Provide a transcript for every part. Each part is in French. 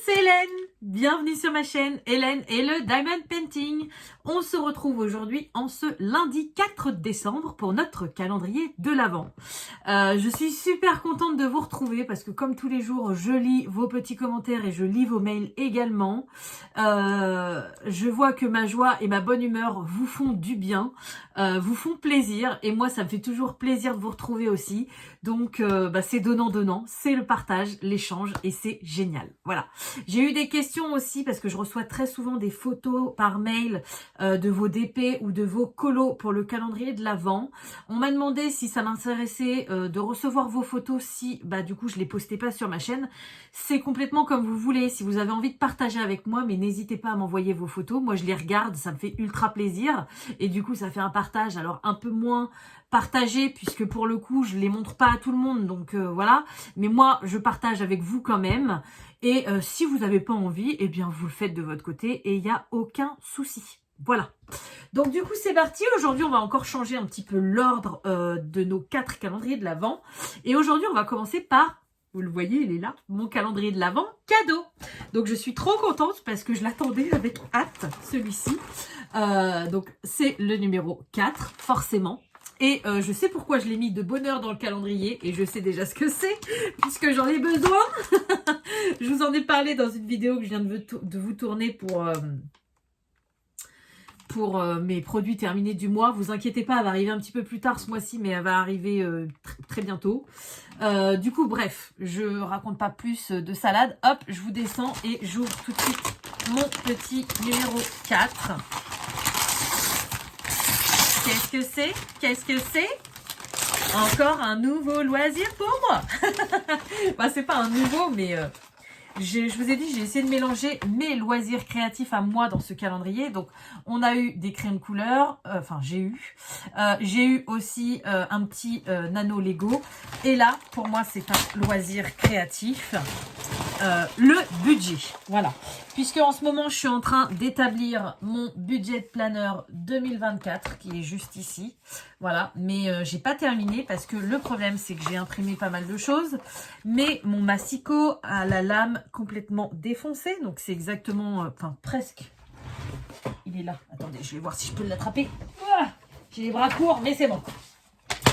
c'est Hélène. Bienvenue sur ma chaîne Hélène et le Diamond Painting. On se retrouve aujourd'hui en ce lundi 4 décembre pour notre calendrier de l'Avent. Je suis super contente de vous retrouver parce que comme tous les jours, je lis vos petits commentaires et je lis vos mails également. Je vois que ma joie et ma bonne humeur vous font du bien, vous font plaisir et moi ça me fait toujours plaisir de vous retrouver aussi. Donc c'est donnant-donnant, c'est le partage, l'échange et c'est génial. Voilà. J'ai eu des questions aussi parce que je reçois très souvent des photos par mail de vos DP ou de vos colos pour le calendrier de l'Avent. On m'a demandé si ça m'intéressait de recevoir vos photos si du coup je les postais pas sur ma chaîne. C'est complètement comme vous voulez. Si vous avez envie de partager avec moi, mais n'hésitez pas à m'envoyer vos photos. Moi je les regarde, ça me fait ultra plaisir et du coup ça fait un partage alors un peu moins partagé puisque pour le coup je les montre pas à tout le monde donc voilà, mais moi je partage avec vous quand même et si vous n'avez pas envie, eh bien vous le faites de votre côté et il n'y a aucun souci. Voilà, donc du coup c'est parti. Aujourd'hui on va encore changer un petit peu l'ordre de nos 4 calendriers de l'Avent et aujourd'hui on va commencer par, vous le voyez, il est là, mon calendrier de l'Avent cadeau. Donc je suis trop contente parce que je l'attendais avec hâte, celui-ci. Donc c'est le numéro 4, forcément. Et je sais pourquoi je l'ai mis de bonne heure dans le calendrier et je sais déjà ce que c'est puisque j'en ai besoin. Je vous en ai parlé dans une vidéo que je viens de vous tourner pour mes produits terminés du mois. Vous inquiétez pas, elle va arriver un petit peu plus tard ce mois-ci, mais elle va arriver très bientôt. Du coup, bref, je raconte pas plus de salade. Hop, je vous descends et j'ouvre tout de suite mon petit numéro 4. Qu'est-ce que c'est? Qu'est-ce que c'est? Encore un nouveau loisir pour moi. C'est pas un nouveau, mais je vous ai dit, j'ai essayé de mélanger mes loisirs créatifs à moi dans ce calendrier. Donc, on a eu des crayons de couleur. J'ai eu aussi un petit nano Lego. Et là, pour moi, c'est un loisir créatif. Le budget, voilà, puisque en ce moment je suis en train d'établir mon budget planner 2024 qui est juste ici, voilà, mais j'ai pas terminé parce que le problème c'est que j'ai imprimé pas mal de choses, mais mon massicot a la lame complètement défoncée, donc c'est exactement, presque, il est là, attendez, je vais voir si je peux l'attraper, j'ai les bras courts mais c'est bon,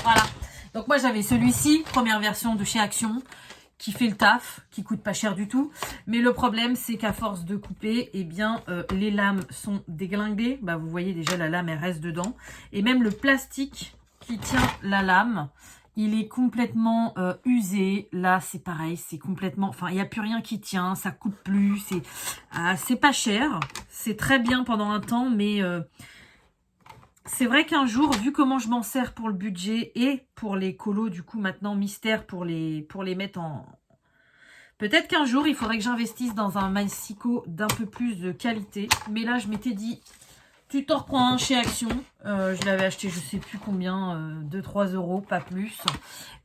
voilà, donc moi j'avais celui-ci, première version de chez Action, qui fait le taf, qui coûte pas cher du tout. Mais le problème, c'est qu'à force de couper, eh bien, les lames sont déglinguées. Vous voyez déjà, la lame, elle reste dedans. Et même le plastique qui tient la lame, il est complètement usé. Là, c'est pareil, c'est complètement... il n'y a plus rien qui tient, ça coupe plus. C'est pas cher. C'est très bien pendant un temps, mais... c'est vrai qu'un jour, vu comment je m'en sers pour le budget et pour les colos, du coup, maintenant, mystère pour les mettre en... Peut-être qu'un jour, il faudrait que j'investisse dans un massicot d'un peu plus de qualité. Mais là, je m'étais dit, tu t'en reprends un chez Action. Je l'avais acheté, je sais plus combien, 2-3 euros, pas plus.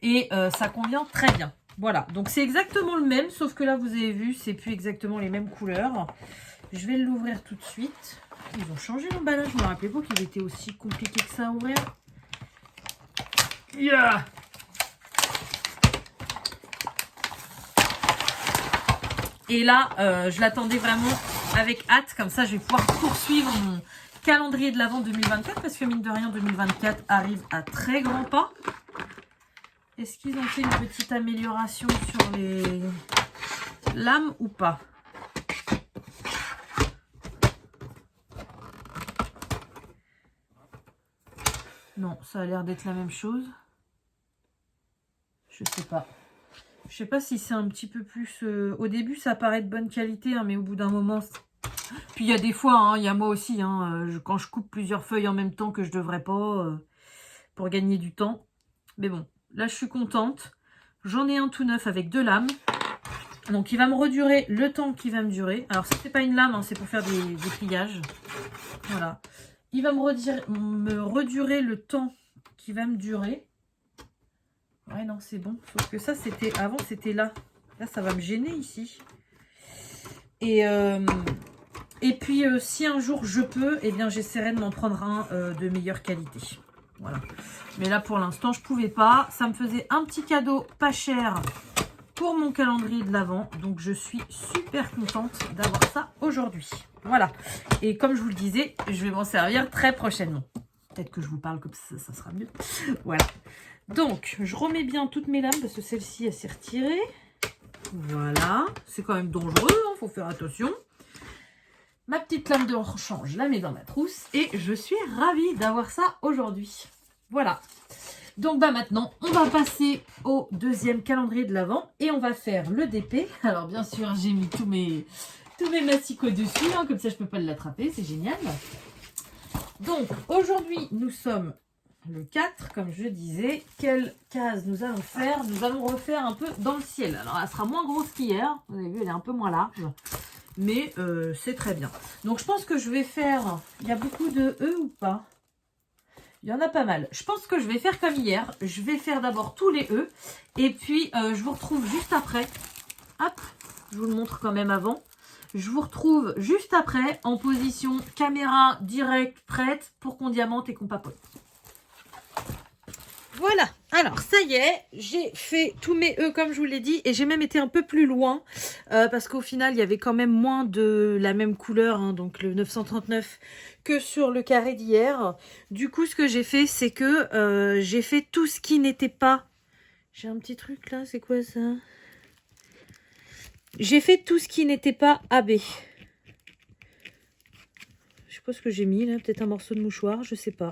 Et ça convient très bien. Voilà, donc c'est exactement le même, sauf que là, vous avez vu, c'est plus exactement les mêmes couleurs. Je vais l'ouvrir tout de suite. Ils ont changé l'emballage. Je me rappelais pas qu'il était aussi compliqué que ça à ouvrir. Yeah. Et là, je l'attendais vraiment avec hâte. Comme ça, je vais pouvoir poursuivre mon calendrier de l'Avent 2024. Parce que mine de rien, 2024 arrive à très grands pas. Est-ce qu'ils ont fait une petite amélioration sur les lames ou pas? Non, ça a l'air d'être la même chose. Je sais pas. Je sais pas si c'est un petit peu plus... Au début, ça paraît de bonne qualité, mais au bout d'un moment... Puis il y a des fois, il y a moi aussi, quand je coupe plusieurs feuilles en même temps que je devrais pas, pour gagner du temps. Mais bon, là, je suis contente. J'en ai un tout neuf avec 2 lames. Donc, il va me redurer le temps qu'il va me durer. Alors, ça, c'est pas une lame, c'est pour faire des pliages. Voilà. Il va me redurer le temps qui va me durer. Ouais, non, c'est bon. Sauf que ça, c'était... Avant, c'était là. Là, ça va me gêner ici. Et puis, si un jour je peux, eh bien, j'essaierai de m'en prendre un de meilleure qualité. Voilà. Mais là, pour l'instant, je pouvais pas. Ça me faisait un petit cadeau pas cher pour mon calendrier de l'Avent. Donc, je suis super contente d'avoir ça aujourd'hui. Voilà. Et comme je vous le disais, je vais m'en servir très prochainement. Peut-être que je vous parle comme ça sera mieux. Voilà. Donc, je remets bien toutes mes lames parce que celle-ci, elle s'est retirée. Voilà. C'est quand même dangereux, hein, faut faire attention. Ma petite lame de rechange, je la mets dans ma trousse. Et je suis ravie d'avoir ça aujourd'hui. Voilà. Donc maintenant, on va passer au deuxième calendrier de l'Avent et on va faire le DP. Alors bien sûr, j'ai mis tous mes massicots dessus, hein, comme ça je ne peux pas l'attraper, c'est génial. Donc aujourd'hui, nous sommes le 4, comme je disais. Quelle case nous allons faire? Nous allons refaire un peu dans le ciel. Alors elle sera moins grosse qu'hier, vous avez vu, elle est un peu moins large. Mais c'est très bien. Donc je pense que je vais faire... Il y a beaucoup de E ou pas? Il y en a pas mal. Je pense que je vais faire comme hier. Je vais faire d'abord tous les E. Et puis je vous retrouve juste après. Hop, je vous le montre quand même avant. Je vous retrouve juste après en position caméra directe prête pour qu'on diamante et qu'on papote. Voilà, alors ça y est, j'ai fait tous mes E comme je vous l'ai dit et j'ai même été un peu plus loin parce qu'au final il y avait quand même moins de la même couleur, hein, donc le 939 que sur le carré d'hier. Du coup ce que j'ai fait c'est que j'ai fait tout ce qui n'était pas... J'ai un petit truc là, c'est quoi ça? J'ai fait tout ce qui n'était pas AB. Je sais pas ce que j'ai mis là, peut-être un morceau de mouchoir, je sais pas.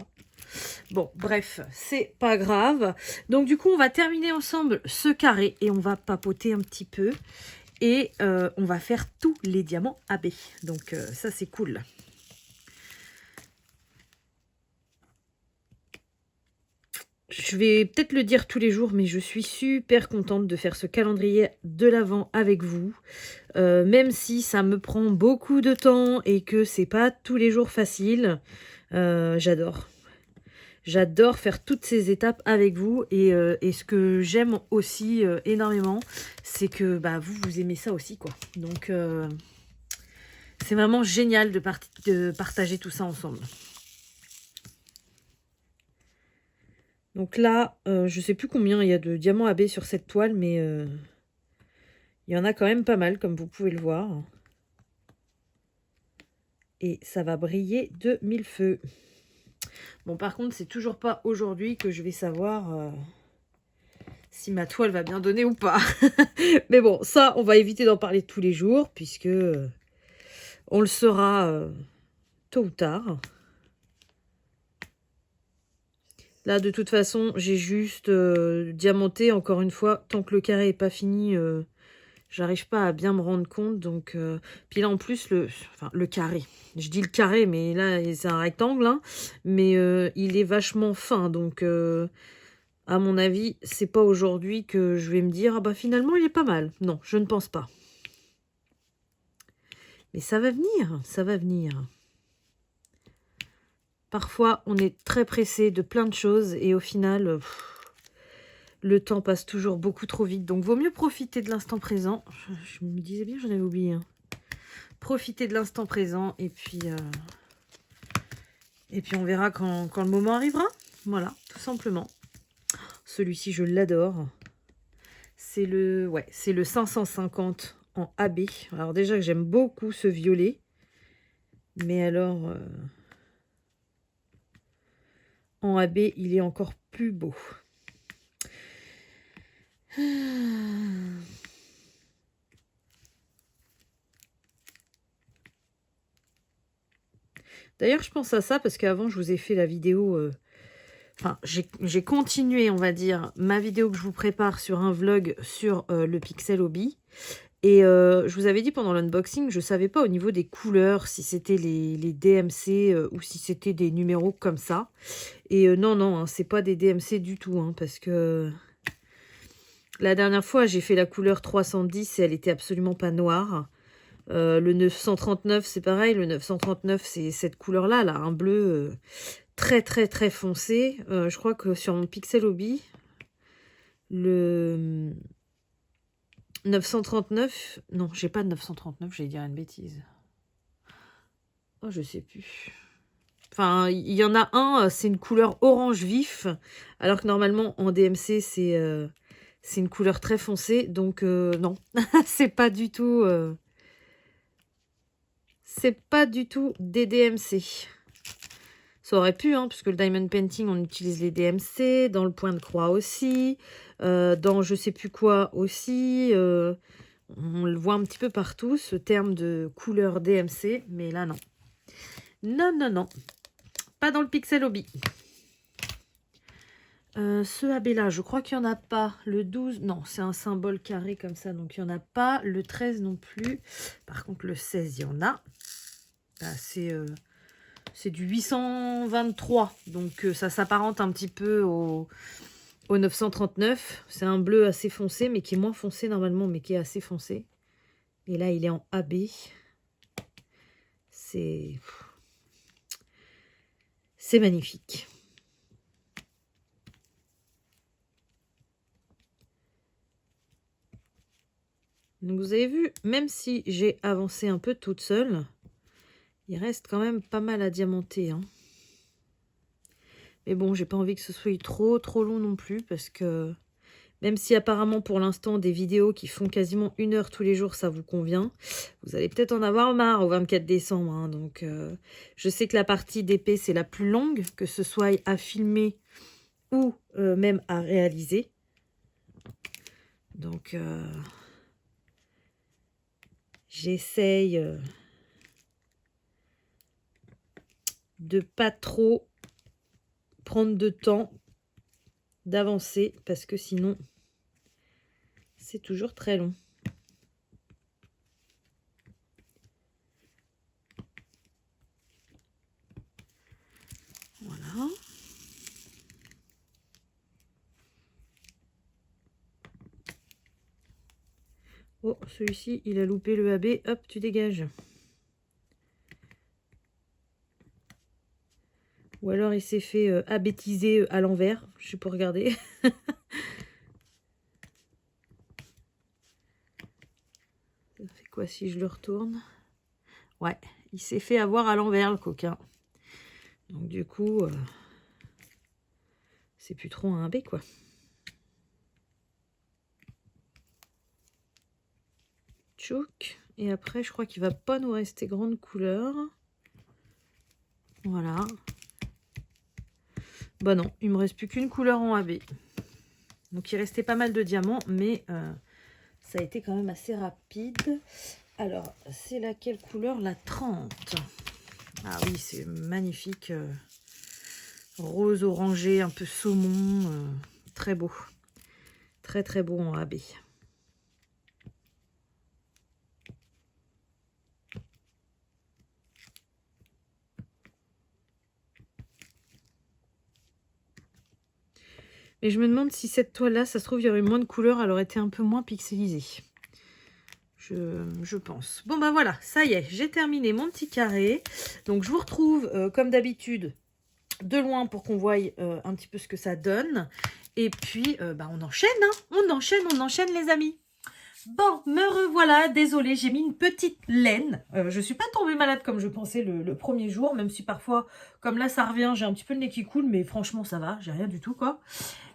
Bon, bref, c'est pas grave. Donc, du coup, on va terminer ensemble ce carré et on va papoter un petit peu. Et on va faire tous les diamants AB. Donc, ça, c'est cool. Je vais peut-être le dire tous les jours, mais je suis super contente de faire ce calendrier de l'Avent avec vous. Même si ça me prend beaucoup de temps et que c'est pas tous les jours facile, j'adore. J'adore faire toutes ces étapes avec vous et ce que j'aime aussi énormément, c'est que bah, vous aimez ça aussi, quoi. Donc, c'est vraiment génial de partager tout ça ensemble. Donc là, je sais plus combien il y a de diamants AB sur cette toile, mais il y en a quand même pas mal, comme vous pouvez le voir. Et ça va briller de mille feux. Bon, par contre, c'est toujours pas aujourd'hui que je vais savoir si ma toile va bien donner ou pas. Mais bon, ça, on va éviter d'en parler tous les jours, puisque on le saura tôt ou tard. Là, de toute façon, j'ai juste diamanté, encore une fois, tant que le carré n'est pas fini, j'arrive pas à bien me rendre compte. Donc, puis là, en plus, le carré. Je dis le carré, mais là, c'est un rectangle. Hein, mais il est vachement fin. Donc, à mon avis, c'est pas aujourd'hui que je vais me dire « Ah bah finalement, il est pas mal ». Non, je ne pense pas. Mais ça va venir, ça va venir. Parfois, on est très pressé de plein de choses et au final, le temps passe toujours beaucoup trop vite. Donc, vaut mieux profiter de l'instant présent. Je me disais bien, j'en avais oublié. Hein. Profiter de l'instant présent et puis on verra quand le moment arrivera. Voilà, tout simplement. Celui-ci, je l'adore. C'est le 550 en AB. Alors déjà que j'aime beaucoup ce violet. Mais alors, en AB, il est encore plus beau. D'ailleurs, je pense à ça parce qu'avant, je vous ai fait la vidéo... Enfin, j'ai continué, on va dire, ma vidéo que je vous prépare sur un vlog sur le Pixel Hobby. Et je vous avais dit pendant l'unboxing, je ne savais pas au niveau des couleurs si c'était les DMC ou si c'était des numéros comme ça. Et non, hein, c'est pas des DMC du tout, hein, parce que la dernière fois, j'ai fait la couleur 310 et elle était absolument pas noire. Le 939, c'est pareil. Le 939, c'est cette couleur-là, là, un bleu très, très, très foncé. Je crois que sur mon Pixel Hobby, le 939... Non, j'ai pas de 939, j'allais dire une bêtise. Oh, je sais plus. Enfin, il y en a un, c'est une couleur orange vif, alors que normalement, en DMC, C'est une couleur très foncée, donc non, c'est pas du tout... c'est pas du tout des DMC. Ça aurait pu, hein, puisque le Diamond Painting, on utilise les DMC, dans le point de croix aussi, dans je sais plus quoi aussi. On le voit un petit peu partout, ce terme de couleur DMC, mais là, non. Non, non, non. Pas dans le Pixel Hobby. Ce AB-là, je crois qu'il n'y en a pas. Le 12, non, c'est un symbole carré comme ça, donc il n'y en a pas. Le 13 non plus. Par contre, le 16, il y en a. Bah, c'est du 823, donc ça s'apparente un petit peu au 939. C'est un bleu assez foncé, mais qui est moins foncé normalement, mais qui est assez foncé. Et là, il est en AB. C'est magnifique. Donc vous avez vu, même si j'ai avancé un peu toute seule, il reste quand même pas mal à diamanter, hein. Mais bon, j'ai pas envie que ce soit trop long non plus, parce que même si apparemment pour l'instant des vidéos qui font quasiment 1 heure tous les jours, ça vous convient, vous allez peut-être en avoir marre au 24 décembre. Hein. Donc je sais que la partie d'épée, c'est la plus longue, que ce soit à filmer ou même à réaliser. Donc j'essaye de pas trop prendre de temps d'avancer, parce que sinon c'est toujours très long. Voilà. Oh, celui-ci, il a loupé le AB. Hop, tu dégages. Ou alors il s'est fait abêtiser à l'envers. Je sais pas regarder. Ça fait quoi si je le retourne? Ouais, il s'est fait avoir à l'envers, le coquin. Donc du coup, c'est plus trop un AB, quoi. Tchouk. Et après, je crois qu'il va pas nous rester grande couleur. Voilà. Bah non, il me reste plus qu'une couleur en AB. Donc il restait pas mal de diamants, mais ça a été quand même assez rapide. Alors, c'est laquelle couleur? La 30. Ah oui, c'est magnifique. Rose orangé, un peu saumon. Très beau. Très très beau en AB. Et je me demande si cette toile-là, ça se trouve, il y aurait moins de couleurs, elle aurait été un peu moins pixelisée. Je pense. Bon, bah voilà, ça y est, j'ai terminé mon petit carré. Donc, je vous retrouve, comme d'habitude, de loin pour qu'on voie un petit peu ce que ça donne. Et puis, bah, on enchaîne, hein. On enchaîne, les amis. Bon, me revoilà, désolée, j'ai mis une petite laine. Je suis pas tombée malade comme je pensais le premier jour, même si parfois, comme là, ça revient, j'ai un petit peu le nez qui coule, mais franchement, ça va, j'ai rien du tout, quoi.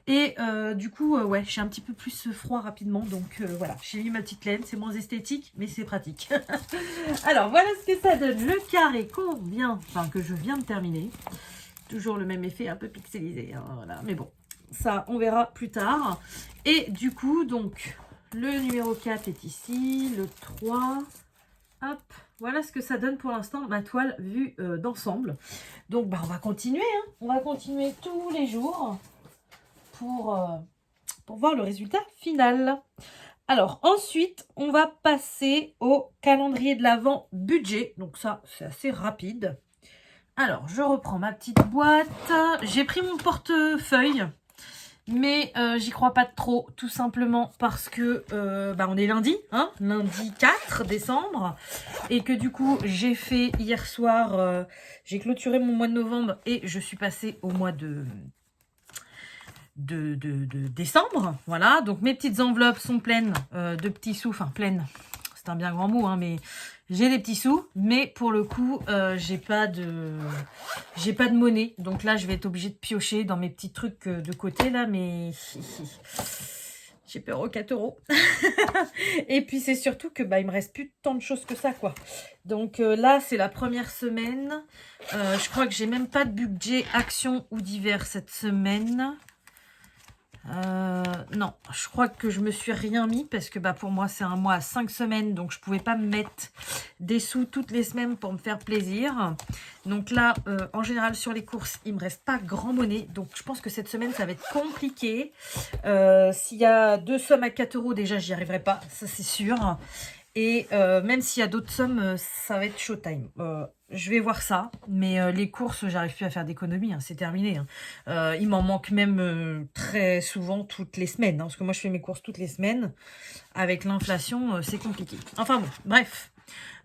Et du coup, ouais, j'ai un petit peu plus froid rapidement, donc voilà, j'ai mis ma petite laine, c'est moins esthétique, mais c'est pratique. Alors, voilà ce que ça donne, le carré que je viens de terminer. Toujours le même effet, un peu pixelisé, hein, voilà, mais bon, ça, on verra plus tard. Et du coup, donc... Le numéro 4 est ici, le 3, hop, voilà ce que ça donne pour l'instant, ma toile vue d'ensemble. Donc, bah, on va continuer, hein. On va continuer tous les jours pour voir le résultat final. Alors, ensuite, on va passer au calendrier de l'Avent budget. Donc ça, c'est assez rapide. Alors, je reprends ma petite boîte. J'ai pris mon portefeuille. Mais j'y crois pas trop, tout simplement parce que bah, on est lundi, hein, lundi 4 décembre, et que du coup j'ai fait hier soir, j'ai clôturé mon mois de novembre et je suis passée au mois de décembre, voilà. Donc mes petites enveloppes sont pleines de petits sous, enfin pleines, c'est un bien grand mot, hein, mais j'ai des petits sous, mais pour le coup, j'ai pas de monnaie. Donc là, je vais être obligée de piocher dans mes petits trucs de côté là, mais J'ai peur aux 4 euros. Et puis c'est surtout que bah, il me reste plus tant de choses que ça, quoi. Donc là, c'est la première semaine. Je crois que j'ai même pas de budget action ou divers cette semaine. Non, je crois que je me suis rien mis parce que bah, pour moi c'est un mois à 5 semaines, donc je pouvais pas me mettre des sous toutes les semaines pour me faire plaisir. Donc là, en général sur les courses, il me reste pas grand monnaie, donc je pense que cette semaine ça va être compliqué. S'il y a 2 sommes à 4 euros, déjà j'y arriverai pas, ça c'est sûr. Et même s'il y a d'autres sommes, ça va être showtime. Je vais voir ça, mais les courses, j'arrive plus à faire d'économie, hein, c'est terminé. Hein. Il m'en manque même très souvent toutes les semaines, hein, parce que moi je fais mes courses toutes les semaines. Avec l'inflation, c'est compliqué. Enfin bon, bref.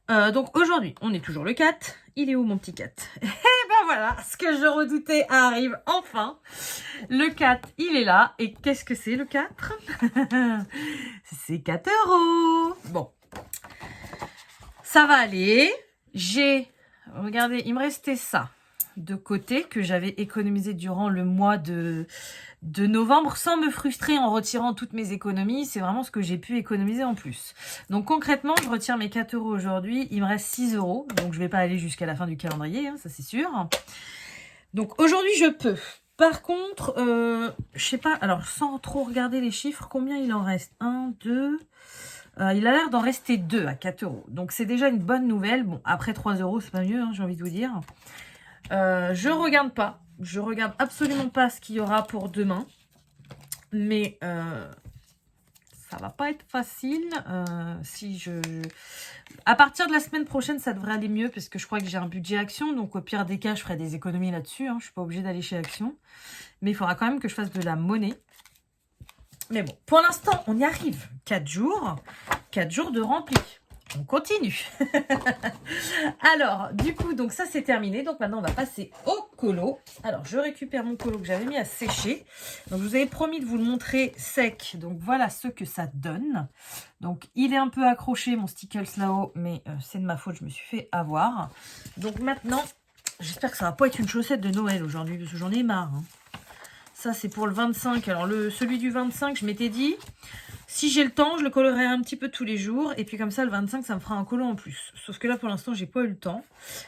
Donc aujourd'hui, on est toujours le 4. Il est où mon petit 4? Et ben voilà, ce que je redoutais arrive enfin. Le 4, il est là. Et qu'est-ce que c'est le 4? C'est 4 euros. Bon. Ça va aller. Regardez, il me restait ça de côté que j'avais économisé durant le mois de novembre sans me frustrer en retirant toutes mes économies. C'est vraiment ce que j'ai pu économiser en plus. Donc concrètement, je retire mes 4 euros aujourd'hui. Il me reste 6 euros. Donc je vais pas aller jusqu'à la fin du calendrier, hein, ça c'est sûr. Donc aujourd'hui, je peux. Par contre, je sais pas, alors sans trop regarder les chiffres, combien il en reste? 1, 2... il a l'air d'en rester 2 à 4 euros. Donc c'est déjà une bonne nouvelle. Bon, après 3 euros, c'est pas mieux, hein, j'ai envie de vous dire. Je regarde pas. Je regarde absolument pas ce qu'il y aura pour demain. Mais ça va pas être facile. À partir de la semaine prochaine, ça devrait aller mieux parce que je crois que j'ai un budget Action. Donc au pire des cas, je ferai des économies là-dessus. Hein. Je suis pas obligée d'aller chez Action. Mais il faudra quand même que je fasse de la monnaie. Mais bon, pour l'instant, on y arrive. 4 jours. 4 jours de rempli. On continue. Alors, du coup, donc ça c'est terminé. Donc maintenant, on va passer au colo. Alors, je récupère mon colo que j'avais mis à sécher. Donc, je vous avais promis de vous le montrer sec. Donc, voilà ce que ça donne. Donc, il est un peu accroché, mon Stickles là-haut. Mais c'est de ma faute, je me suis fait avoir. Donc, maintenant, j'espère que ça va pas être une chaussette de Noël aujourd'hui. Parce que j'en ai marre. Hein. Ça, c'est pour le 25. Alors, celui du 25, je m'étais dit... Si j'ai le temps, je le colorerai un petit peu tous les jours. Et puis comme ça, le 25, ça me fera un colo en plus. Sauf que là, pour l'instant, j'ai pas eu le temps.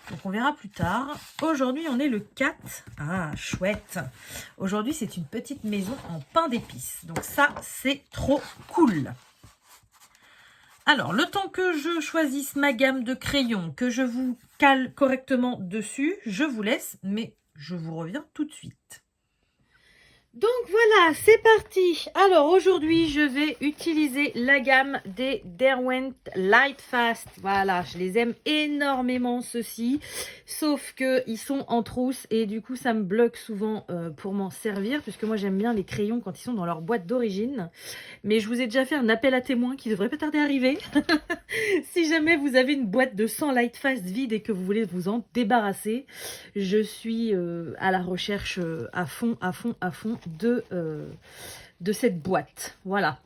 Donc on verra plus tard. Aujourd'hui, on est le 4. Ah, chouette. Aujourd'hui, c'est une petite maison en pain d'épices. Donc ça, c'est trop cool. Alors, le temps que je choisisse ma gamme de crayons, que je vous cale correctement dessus, je vous laisse. Mais je vous reviens tout de suite. Donc voilà, c'est parti. Alors aujourd'hui, je vais utiliser la gamme des Derwent Lightfast. Voilà, je les aime énormément ceux-ci. Sauf qu'ils sont en trousse et du coup, ça me bloque souvent pour m'en servir. Puisque moi, j'aime bien les crayons quand ils sont dans leur boîte d'origine. Mais je vous ai déjà fait un appel à témoins qui devrait pas tarder à arriver. Si jamais vous avez une boîte de 100 Lightfast vide et que vous voulez vous en débarrasser, je suis à la recherche à fond de cette boîte. Voilà.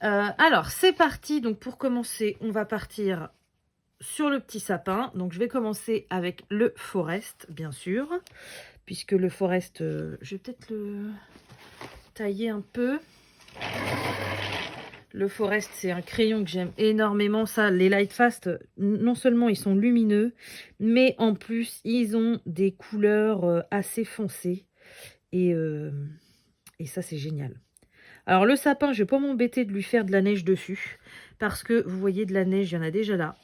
Alors, c'est parti. Donc, pour commencer, on va partir sur le petit sapin. Donc, je vais commencer avec le Forest, bien sûr. Puisque le Forest, je vais peut-être le tailler un peu. Le Forest, c'est un crayon que j'aime énormément. Ça, les Lightfast, non seulement ils sont lumineux, mais en plus, ils ont des couleurs assez foncées. Et ça, c'est génial. Alors, le sapin, je ne vais pas m'embêter de lui faire de la neige dessus. Parce que, vous voyez, de la neige, il y en a déjà là.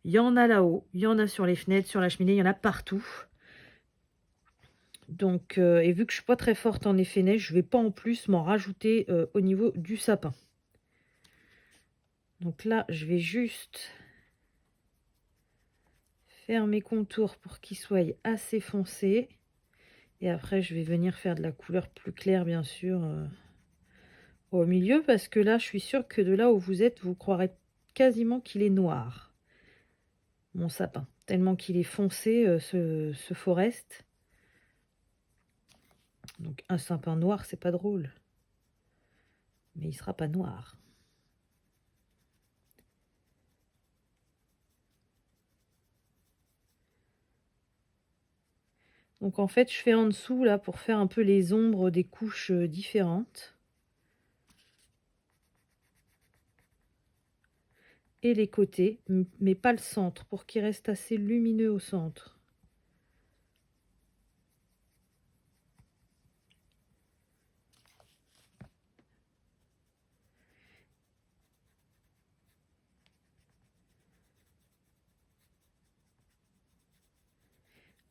Il y en a là-haut. Il y en a sur les fenêtres, sur la cheminée. Il y en a partout. Donc, et vu que je ne suis pas très forte en effet neige, je ne vais pas en plus m'en rajouter au niveau du sapin. Donc là, je vais juste faire mes contours pour qu'ils soient assez foncés. Et après, je vais venir faire de la couleur plus claire, bien sûr, au milieu. Parce que là, je suis sûre que de là où vous êtes, vous croirez quasiment qu'il est noir. Mon sapin. Tellement qu'il est foncé, ce Forest. Donc, un sapin noir, c'est pas drôle. Mais il sera pas noir. Donc en fait, je fais en dessous là pour faire un peu les ombres des couches différentes. et les côtés, mais pas le centre, pour qu'il reste assez lumineux au centre.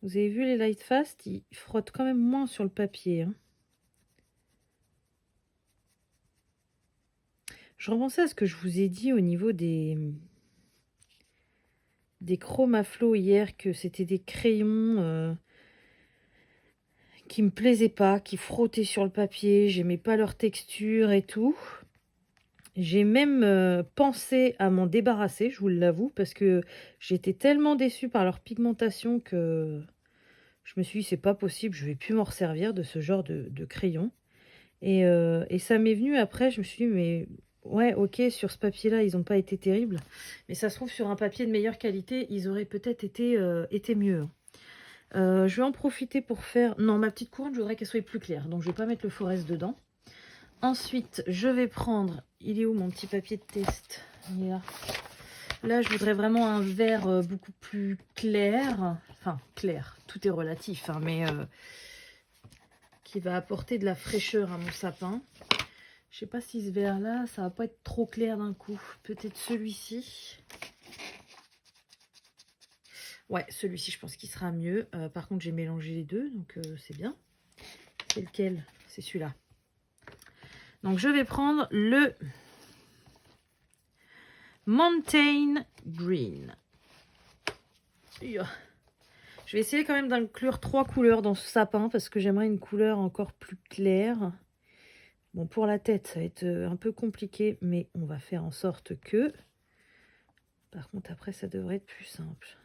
Vous avez vu les Light Fast, ils frottent quand même moins sur le papier, hein. Je repensais à ce que je vous ai dit au niveau des Chromaflow hier, que c'était des crayons qui me plaisaient pas, qui frottaient sur le papier, j'aimais pas leur texture et tout. J'ai même pensé à m'en débarrasser, je vous l'avoue, parce que j'étais tellement déçue par leur pigmentation que je me suis dit c'est pas possible, je vais plus m'en resservir de ce genre de crayon. Et ça m'est venu après, je me suis dit mais ouais ok, sur ce papier là ils n'ont pas été terribles, mais ça se trouve sur un papier de meilleure qualité ils auraient peut-être été mieux. Je vais en profiter pour faire, non, ma petite couronne je voudrais qu'elle soit plus claire, donc je vais pas mettre le forest dedans. Ensuite je vais prendre, il est où mon petit papier de test? Il est là. Là je voudrais vraiment un vert beaucoup plus clair, enfin clair, tout est relatif hein, mais qui va apporter de la fraîcheur à mon sapin. Je sais pas si ce vert là ça va pas être trop clair d'un coup, peut-être celui-ci. Ouais, celui-ci je pense qu'il sera mieux. Par contre j'ai mélangé les deux, donc c'est bien. C'est lequel? C'est celui-là. Donc je vais prendre le Mountain Green. Je vais essayer quand même d'inclure 3 couleurs dans ce sapin parce que j'aimerais une couleur encore plus claire. Bon, pour la tête, ça va être un peu compliqué, mais on va faire en sorte que... Par contre, après, ça devrait être plus simple.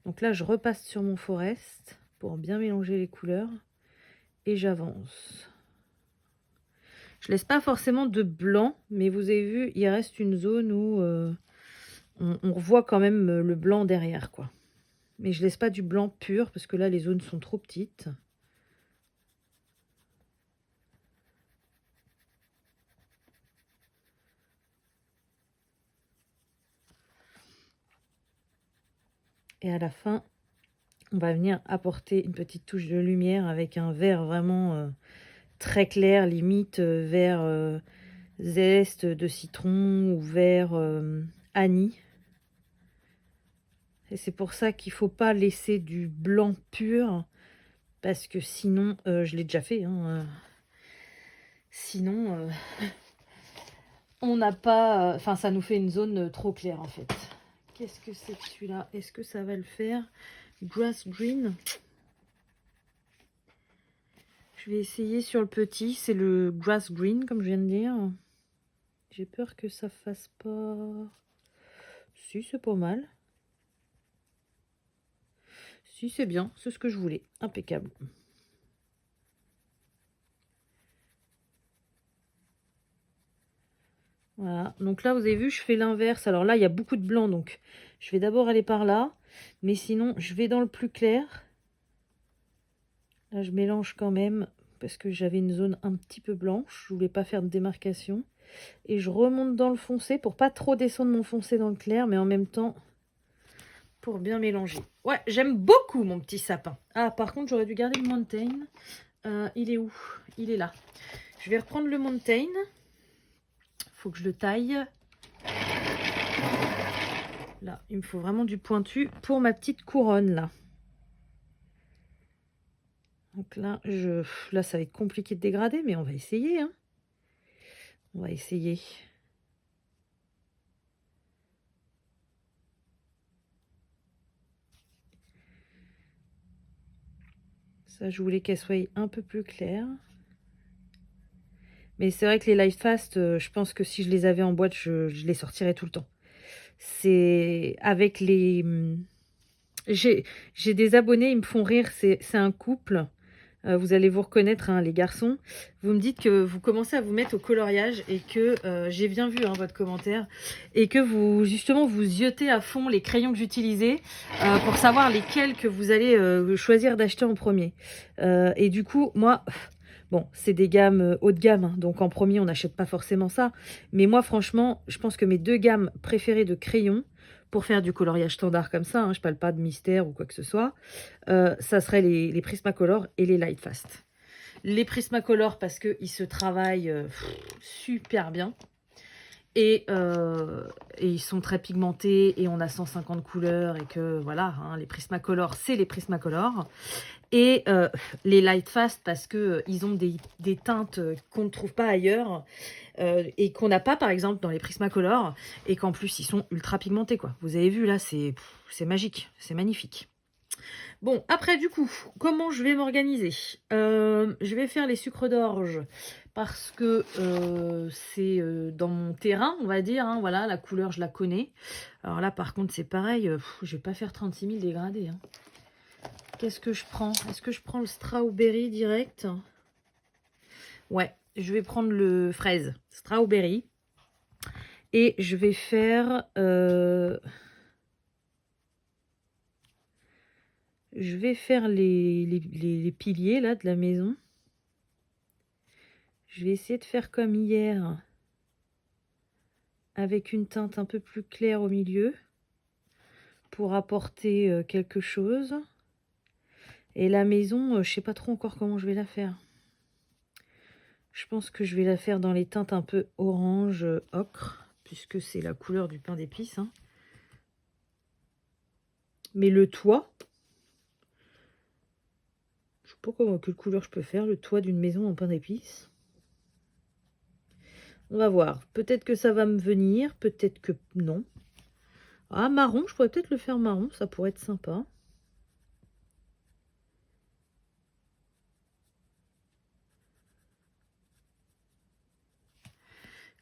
Donc là, je repasse sur mon forest pour bien mélanger les couleurs. Et j'avance. Je laisse pas forcément de blanc, mais vous avez vu, il reste une zone où on revoit quand même le blanc derrière, quoi. Mais je laisse pas du blanc pur, parce que là, les zones sont trop petites. Et à la fin, on va venir apporter une petite touche de lumière avec un vert vraiment très clair, limite vert zeste de citron ou vert anis. Et c'est pour ça qu'il ne faut pas laisser du blanc pur, parce que sinon, je l'ai déjà fait, hein, sinon, on n'a pas... Enfin, ça nous fait une zone trop claire, en fait. Qu'est-ce que c'est que celui-là? Est-ce que ça va le faire? Grass Green. Je vais essayer sur le petit. C'est le Grass Green, comme je viens de dire. J'ai peur que ça fasse pas... Si, c'est pas mal. Si, c'est bien. C'est ce que je voulais. Impeccable. Voilà. Donc là, vous avez vu, je fais l'inverse. Alors là, il y a beaucoup de blanc, donc je vais d'abord aller par là. Mais sinon, je vais dans le plus clair. Là, je mélange quand même, parce que j'avais une zone un petit peu blanche. Je voulais pas faire de démarcation. Et je remonte dans le foncé pour pas trop descendre mon foncé dans le clair, mais en même temps pour bien mélanger. Ouais, j'aime beaucoup mon petit sapin. Ah, par contre, j'aurais dû garder le Mountain. Il est où? Il est là. Je vais reprendre le Mountain. Faut que je le taille. Là, il me faut vraiment du pointu pour ma petite couronne, là. Donc là, là, ça va être compliqué de dégrader, mais on va essayer, hein. On va essayer. Ça, je voulais qu'elle soit un peu plus claire. Mais c'est vrai que les Light Fast, je pense que si je les avais en boîte, je les sortirais tout le temps. C'est avec les... J'ai des abonnés, ils me font rire, c'est un couple. Vous allez vous reconnaître, hein, les garçons. Vous me dites que vous commencez à vous mettre au coloriage et que j'ai bien vu hein, votre commentaire et que vous justement vous yotez à fond les crayons que j'utilisais pour savoir lesquels que vous allez choisir d'acheter en premier. Et du coup, moi, Bon, c'est des gammes haut de gamme, hein, donc en premier, on n'achète pas forcément ça. Mais moi, franchement, je pense que mes 2 gammes préférées de crayons, pour faire du coloriage standard comme ça, hein, je parle pas de mystère ou quoi que ce soit, ça serait les Prismacolor et les Lightfast. Les Prismacolor parce qu'ils se travaillent super bien. Et ils sont très pigmentés et on a 150 couleurs et que voilà, hein, les Prismacolor, c'est les Prismacolor. Et les Lightfast parce que ils ont des teintes qu'on ne trouve pas ailleurs et qu'on n'a pas par exemple dans les Prismacolor et qu'en plus ils sont ultra pigmentés quoi. Vous avez vu là, c'est magique, c'est magnifique. Bon, après du coup, comment je vais m'organiser? Je vais faire les sucres d'orge parce que c'est dans mon terrain, on va dire. Hein, voilà, la couleur, je la connais. Alors là, par contre, c'est pareil. Je vais pas faire 36 000 dégradés. Hein. Qu'est-ce que je prends? Est-ce que je prends le strawberry direct? Ouais, je vais prendre le fraise strawberry. Et je vais faire... je vais faire les piliers là de la maison. Je vais essayer de faire comme hier, avec une teinte un peu plus claire au milieu, pour apporter quelque chose. Et la maison, je sais pas trop encore comment je vais la faire. Je pense que je vais la faire dans les teintes un peu orange, ocre, puisque c'est la couleur du pain d'épices. Hein. Mais le toit, je sais pas quelle couleur je peux faire, le toit d'une maison en pain d'épices. On va voir. Peut-être que ça va me venir, peut-être que non. Ah, marron, je pourrais peut-être le faire marron, ça pourrait être sympa.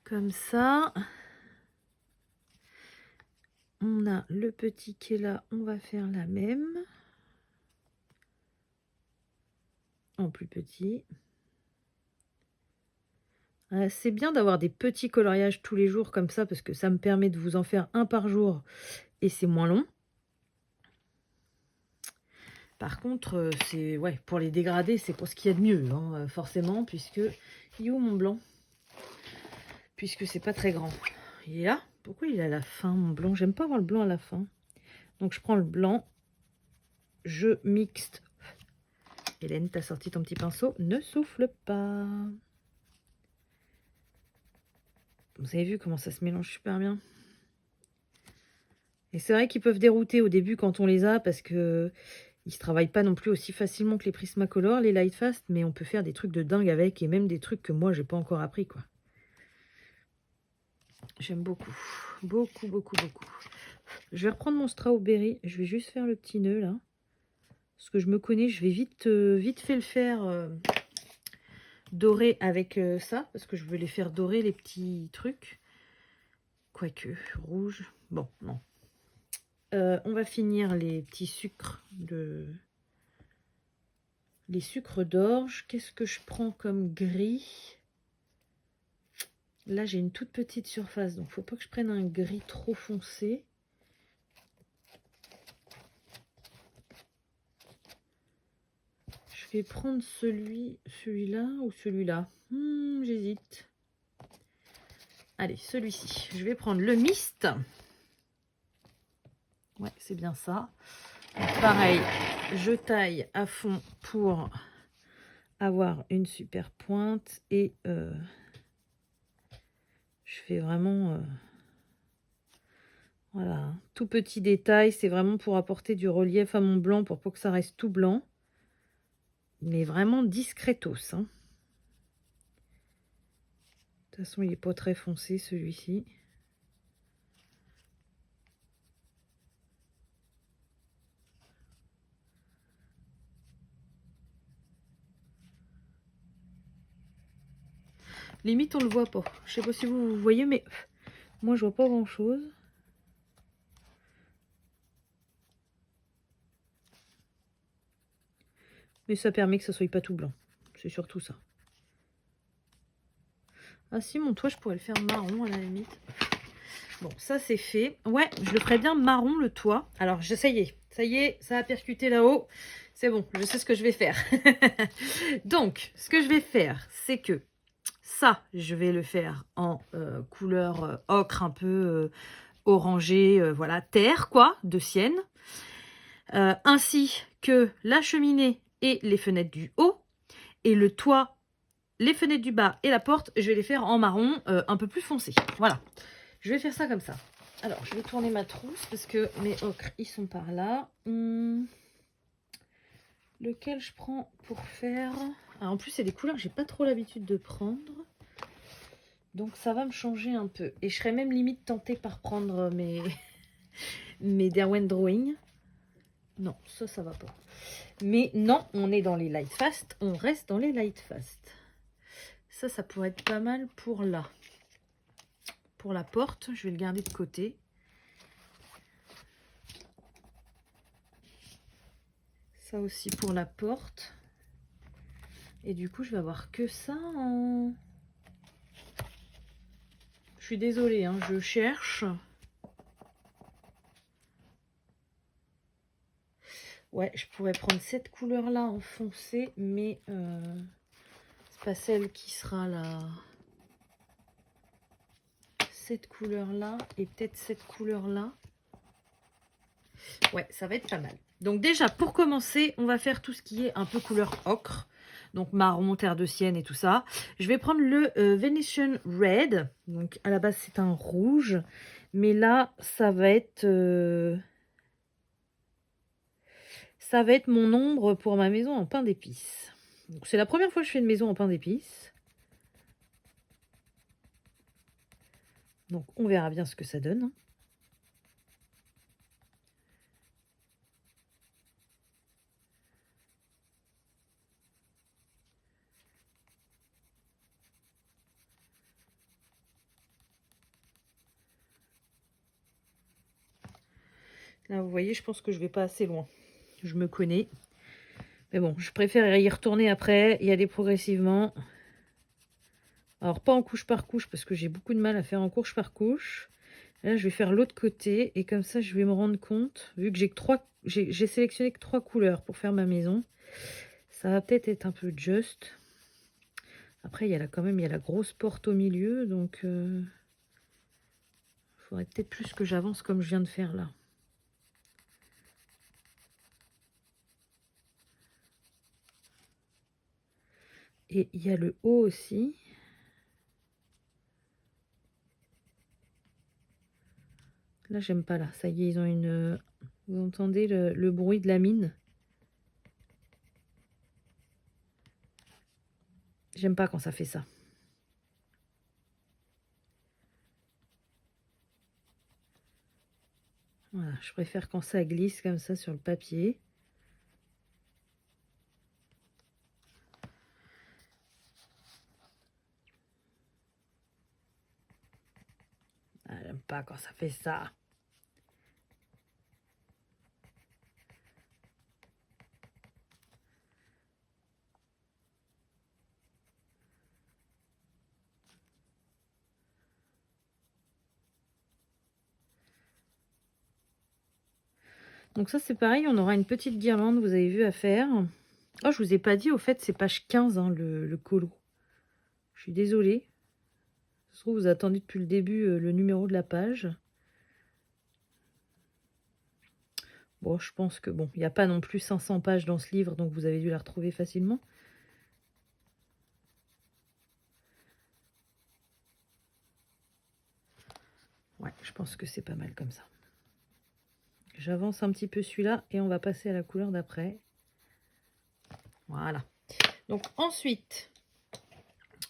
Comme ça. On a le petit qui est là, on va faire la même. En plus petit. C'est bien d'avoir des petits coloriages tous les jours comme ça parce que ça me permet de vous en faire un par jour et c'est moins long. Par contre, c'est ouais, pour les dégradés, c'est pour ce qu'il y a de mieux, hein, forcément, puisque il est où mon blanc? Puisque c'est pas très grand. Il est là. Pourquoi il est à la fin, mon blanc? J'aime pas avoir le blanc à la fin. Donc je prends le blanc, je mixte. Hélène, t'as sorti ton petit pinceau, ne souffle pas. Vous avez vu comment ça se mélange super bien. Et c'est vrai qu'ils peuvent dérouter au début quand on les a parce que ils se travaillent pas non plus aussi facilement que les Prismacolor, les Lightfast, mais on peut faire des trucs de dingue avec et même des trucs que moi j'ai pas encore appris quoi. J'aime beaucoup, beaucoup, beaucoup, beaucoup. Je vais reprendre mon strawberry, je vais juste faire le petit nœud là. Parce que je me connais, je vais vite fait le faire doré avec ça, parce que je veux les faire dorer les petits trucs. Quoique, rouge, bon, non. On va finir les petits sucres les sucres d'orge. Qu'est-ce que je prends comme gris? Là, j'ai une toute petite surface, donc faut pas que je prenne un gris trop foncé. Je vais prendre celui-là ou celui-là. J'hésite. Allez, celui-ci. Je vais prendre le mist. Ouais, c'est bien ça. Donc, pareil, je taille à fond pour avoir une super pointe et je fais vraiment voilà, tout petit détail. C'est vraiment pour apporter du relief à mon blanc pour pas que ça reste tout blanc. Mais vraiment discretos. Hein. De toute façon, il n'est pas très foncé celui-ci. Limite, on le voit pas. Je sais pas si vous voyez, mais moi, je vois pas grand-chose. Mais ça permet que ça soit pas tout blanc. C'est surtout ça. Ah si, mon toit, je pourrais le faire marron à la limite. Bon, ça, c'est fait. Ouais, je le ferais bien marron, le toit. Alors, ça y est. Ça y est, ça a percuté là-haut. C'est bon, je sais ce que je vais faire. Donc, ce que je vais faire, c'est que ça, je vais le faire en couleur ocre, un peu orangé, voilà, terre, quoi, de sienne. Ainsi que la cheminée et les fenêtres du haut. Et le toit, les fenêtres du bas et la porte, je vais les faire en marron un peu plus foncé. Voilà, je vais faire ça comme ça. Alors, je vais tourner ma trousse parce que mes ocres, ils sont par là. Lequel je prends pour faire... Ah, en plus, c'est des couleurs que j'ai pas trop l'habitude de prendre. Donc, ça va me changer un peu. Et je serais même limite tentée par prendre mes Derwent Drawing. Non, ça va pas. Mais non, on est dans les light fast. On reste dans les light fast. Ça pourrait être pas mal pour là. Pour la porte, je vais le garder de côté. Ça aussi pour la porte. Et du coup, je vais avoir que ça en... Je suis désolée, hein, je cherche. Ouais, je pourrais prendre cette couleur-là en foncé, mais c'est pas celle qui sera là. Cette couleur-là et peut-être cette couleur-là. Ouais, ça va être pas mal. Donc déjà, pour commencer, on va faire tout ce qui est un peu couleur ocre. Donc marron, terre de sienne et tout ça. Je vais prendre le Venetian Red. Donc à la base, c'est un rouge. Mais là, ça va être mon ombre pour ma maison en pain d'épices. Donc c'est la première fois que je fais une maison en pain d'épices. Donc on verra bien ce que ça donne. Là, vous voyez, je pense que je vais pas assez loin. Je me connais. Mais bon, je préfère y retourner après, y aller progressivement. Alors, pas en couche par couche, parce que j'ai beaucoup de mal à faire en couche par couche. Là, je vais faire l'autre côté, et comme ça, je vais me rendre compte, vu que j'ai sélectionné que 3 couleurs pour faire ma maison, ça va peut-être être un peu juste. Après, il y a la grosse porte au milieu, donc il faudrait peut-être plus que j'avance comme je viens de faire là. Et il y a le haut aussi. Là, j'aime pas là. Ça y est, ils ont une... Vous entendez le bruit de la mine? J'aime pas quand ça fait ça. Voilà, je préfère quand ça glisse comme ça sur le papier. Ah, j'aime pas quand ça fait ça. Donc ça, c'est pareil, on aura une petite guirlande, vous avez vu, à faire. Oh, je vous ai pas dit, au fait, c'est page 15, hein, le colo. Je suis désolée. Ça se trouve, vous attendez depuis le début le numéro de la page. Bon, je pense que, bon, il n'y a pas non plus 500 pages dans ce livre, donc vous avez dû la retrouver facilement. Ouais, je pense que c'est pas mal comme ça. J'avance un petit peu celui-là et on va passer à la couleur d'après. Voilà. Donc ensuite,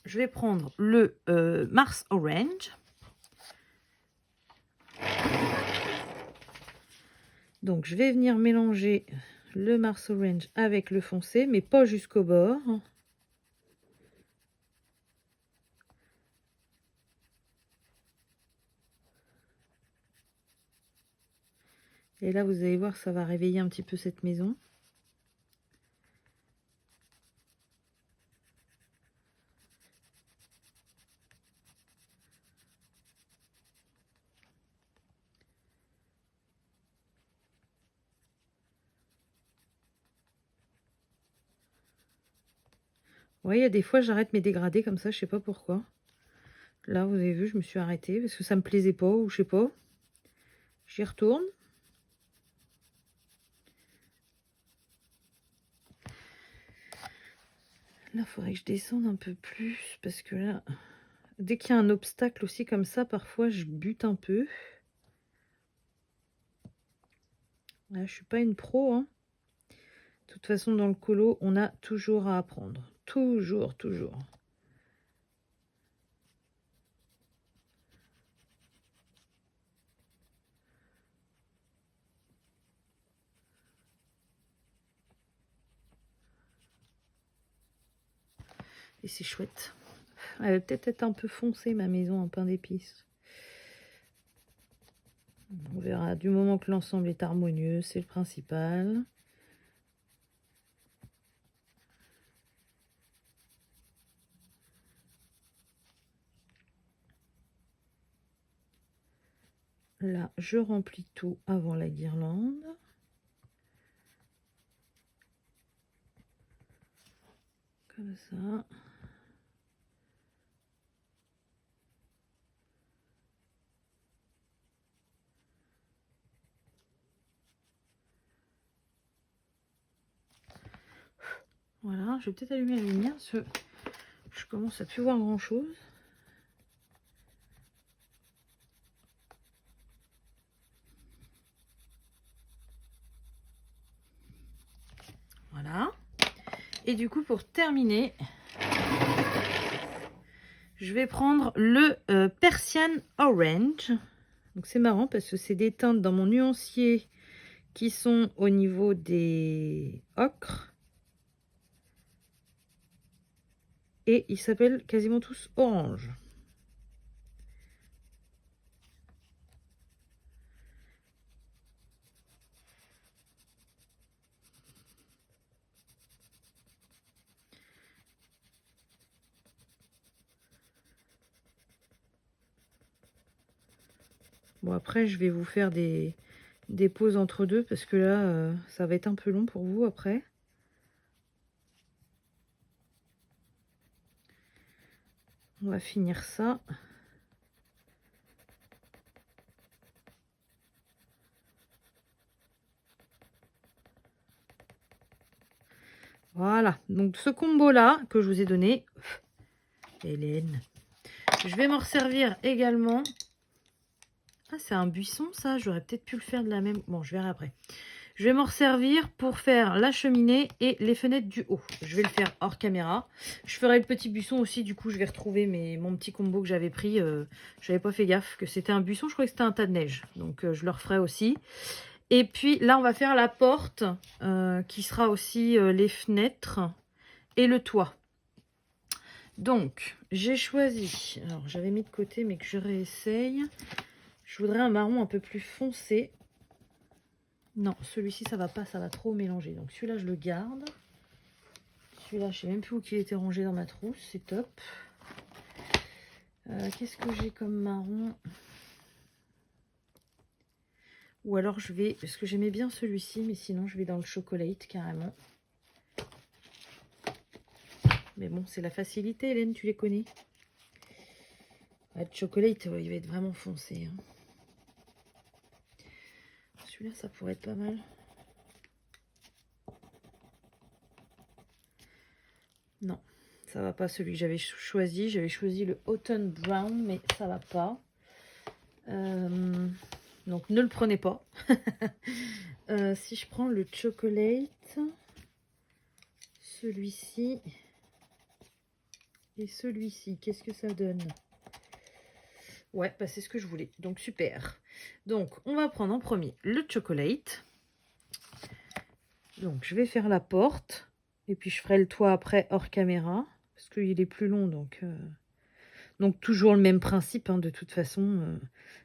je vais prendre le Mars Orange. Donc je vais venir mélanger le Mars Orange avec le foncé, mais pas jusqu'au bord. Et là, vous allez voir, ça va réveiller un petit peu cette maison. Ouais, il y a des fois, j'arrête mes dégradés comme ça, je sais pas pourquoi. Là, vous avez vu, je me suis arrêtée parce que ça me plaisait pas ou je sais pas. J'y retourne. Là, il faudrait que je descende un peu plus parce que là, dès qu'il y a un obstacle aussi comme ça, parfois, je bute un peu. Là, je suis pas une pro, hein. De toute façon, dans le colo, on a toujours à apprendre. Toujours, toujours. Et c'est chouette. Elle va peut-être être un peu foncée, ma maison en pain d'épices. On verra. Du moment que l'ensemble est harmonieux, c'est le principal. Là, je remplis tout avant la guirlande. Comme ça. Voilà, je vais peut-être allumer la lumière parce que je commence à plus voir grand chose. Voilà. Et du coup, pour terminer, je vais prendre le Persian Orange. Donc c'est marrant parce que c'est des teintes dans mon nuancier qui sont au niveau des ocres. Et ils s'appellent quasiment tous orange. Bon, après, je vais vous faire des pauses entre deux parce que là, ça va être un peu long pour vous après. On va finir ça. Voilà, donc ce combo-là que je vous ai donné, Hélène, je vais m'en resservir également. Ah, c'est un buisson ça, j'aurais peut-être pu le faire de la même... Bon, je verrai après. Je vais m'en resservir pour faire la cheminée et les fenêtres du haut. Je vais le faire hors caméra. Je ferai le petit buisson aussi, du coup je vais retrouver mon petit combo que j'avais pris. J'avais pas fait gaffe que c'était un buisson, je croyais que c'était un tas de neige. Donc je le referai aussi. Et puis là, on va faire la porte qui sera aussi les fenêtres et le toit. Donc, j'ai choisi, alors j'avais mis de côté mais que je réessaye. Je voudrais un marron un peu plus foncé. Non, celui-ci ça va pas, ça va trop mélanger. Donc celui-là, je le garde. Celui-là, je sais même plus où il était rangé dans ma trousse, c'est top. Qu'est-ce que j'ai comme marron? Ou alors je vais, parce que j'aimais bien celui-ci, mais sinon je vais dans le chocolate carrément. Mais bon, c'est la facilité, Hélène, tu les connais. Ouais, le chocolate, il va être vraiment foncé. Hein. Celui-là, ça pourrait être pas mal. Non, ça va pas celui que j'avais choisi. J'avais choisi le Autumn Brown, mais ça va pas. Donc, ne le prenez pas. Si je prends le chocolate, celui-ci et celui-ci, qu'est-ce que ça donne? Ouais, bah c'est ce que je voulais. Donc, super. Donc, on va prendre en premier le chocolate. Donc, je vais faire la porte. Et puis, je ferai le toit après hors caméra. Parce qu'il est plus long, donc toujours le même principe, hein, de toute façon.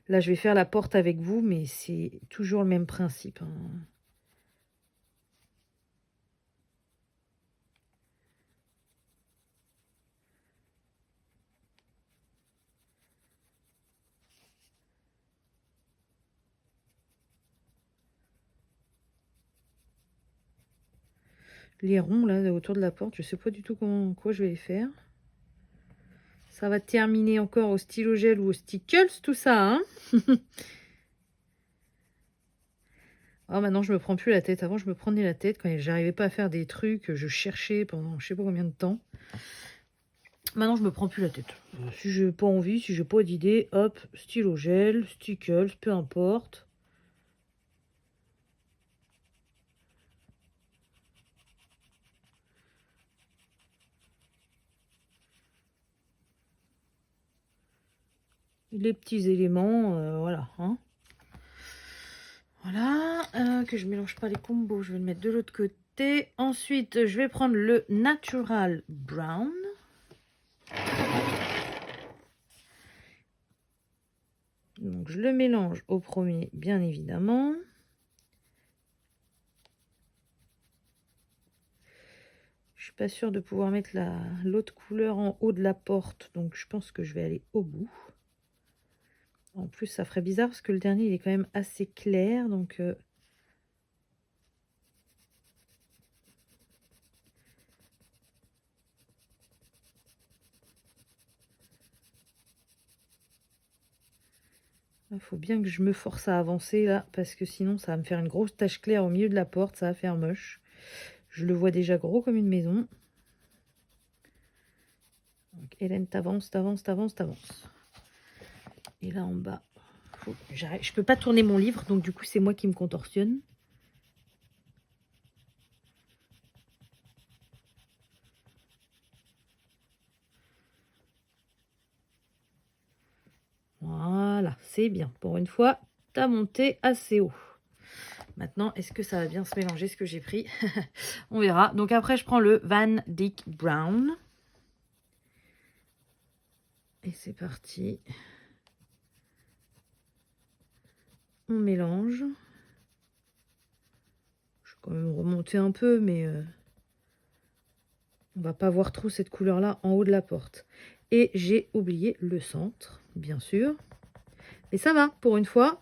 Là, je vais faire la porte avec vous, mais c'est toujours le même principe. Hein. les ronds là autour de la porte. Je sais pas du tout quoi je vais les faire. Ça va terminer encore au stylo gel ou au stickles, tout ça, hein. Oh, maintenant, je me prends plus la tête. Avant, je me prenais la tête quand j'arrivais pas à faire des trucs. Je cherchais pendant je sais pas combien de temps. Maintenant, je me prends plus la tête. Si j'ai pas envie, si j'ai pas d'idée, hop, stylo gel, stickles, peu importe. Les petits éléments, voilà, hein. Voilà, que je mélange pas les combos, je vais le mettre de l'autre côté. Ensuite, je vais prendre le Natural Brown. Donc, je le mélange au premier, bien évidemment. Je suis pas sûre de pouvoir mettre l'autre couleur en haut de la porte, donc je pense que je vais aller au bout. En plus, ça ferait bizarre parce que le dernier, il est quand même assez clair, donc... Il faut bien que je me force à avancer là, parce que sinon ça va me faire une grosse tache claire au milieu de la porte, ça va faire moche. Je le vois déjà gros comme une maison. Donc Hélène, t'avances, t'avances, t'avances, t'avances. Et là en bas, je peux pas tourner mon livre, donc du coup c'est moi qui me contorsionne. Voilà, c'est bien. Pour une fois, t'as monté assez haut. Maintenant, est-ce que ça va bien se mélanger ce que j'ai pris? On verra. Donc après, je prends le Van Dyck Brown. Et c'est parti. On mélange. Je vais quand même remonter un peu, mais on va pas voir trop cette couleur-là en haut de la porte. Et j'ai oublié le centre, bien sûr. Mais ça va, pour une fois.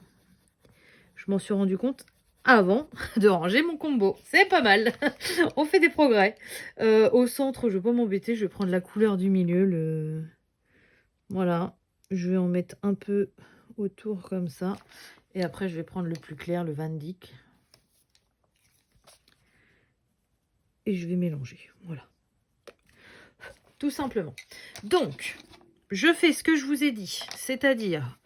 Je m'en suis rendu compte avant de ranger mon combo. C'est pas mal. On fait des progrès. Au centre, je vais pas m'embêter. Je vais prendre la couleur du milieu. Voilà. Je vais en mettre un peu autour comme ça. Et après, je vais prendre le plus clair, le Van Dyck. Et je vais mélanger. Voilà. Tout simplement. Donc, je fais ce que je vous ai dit. C'est-à-dire...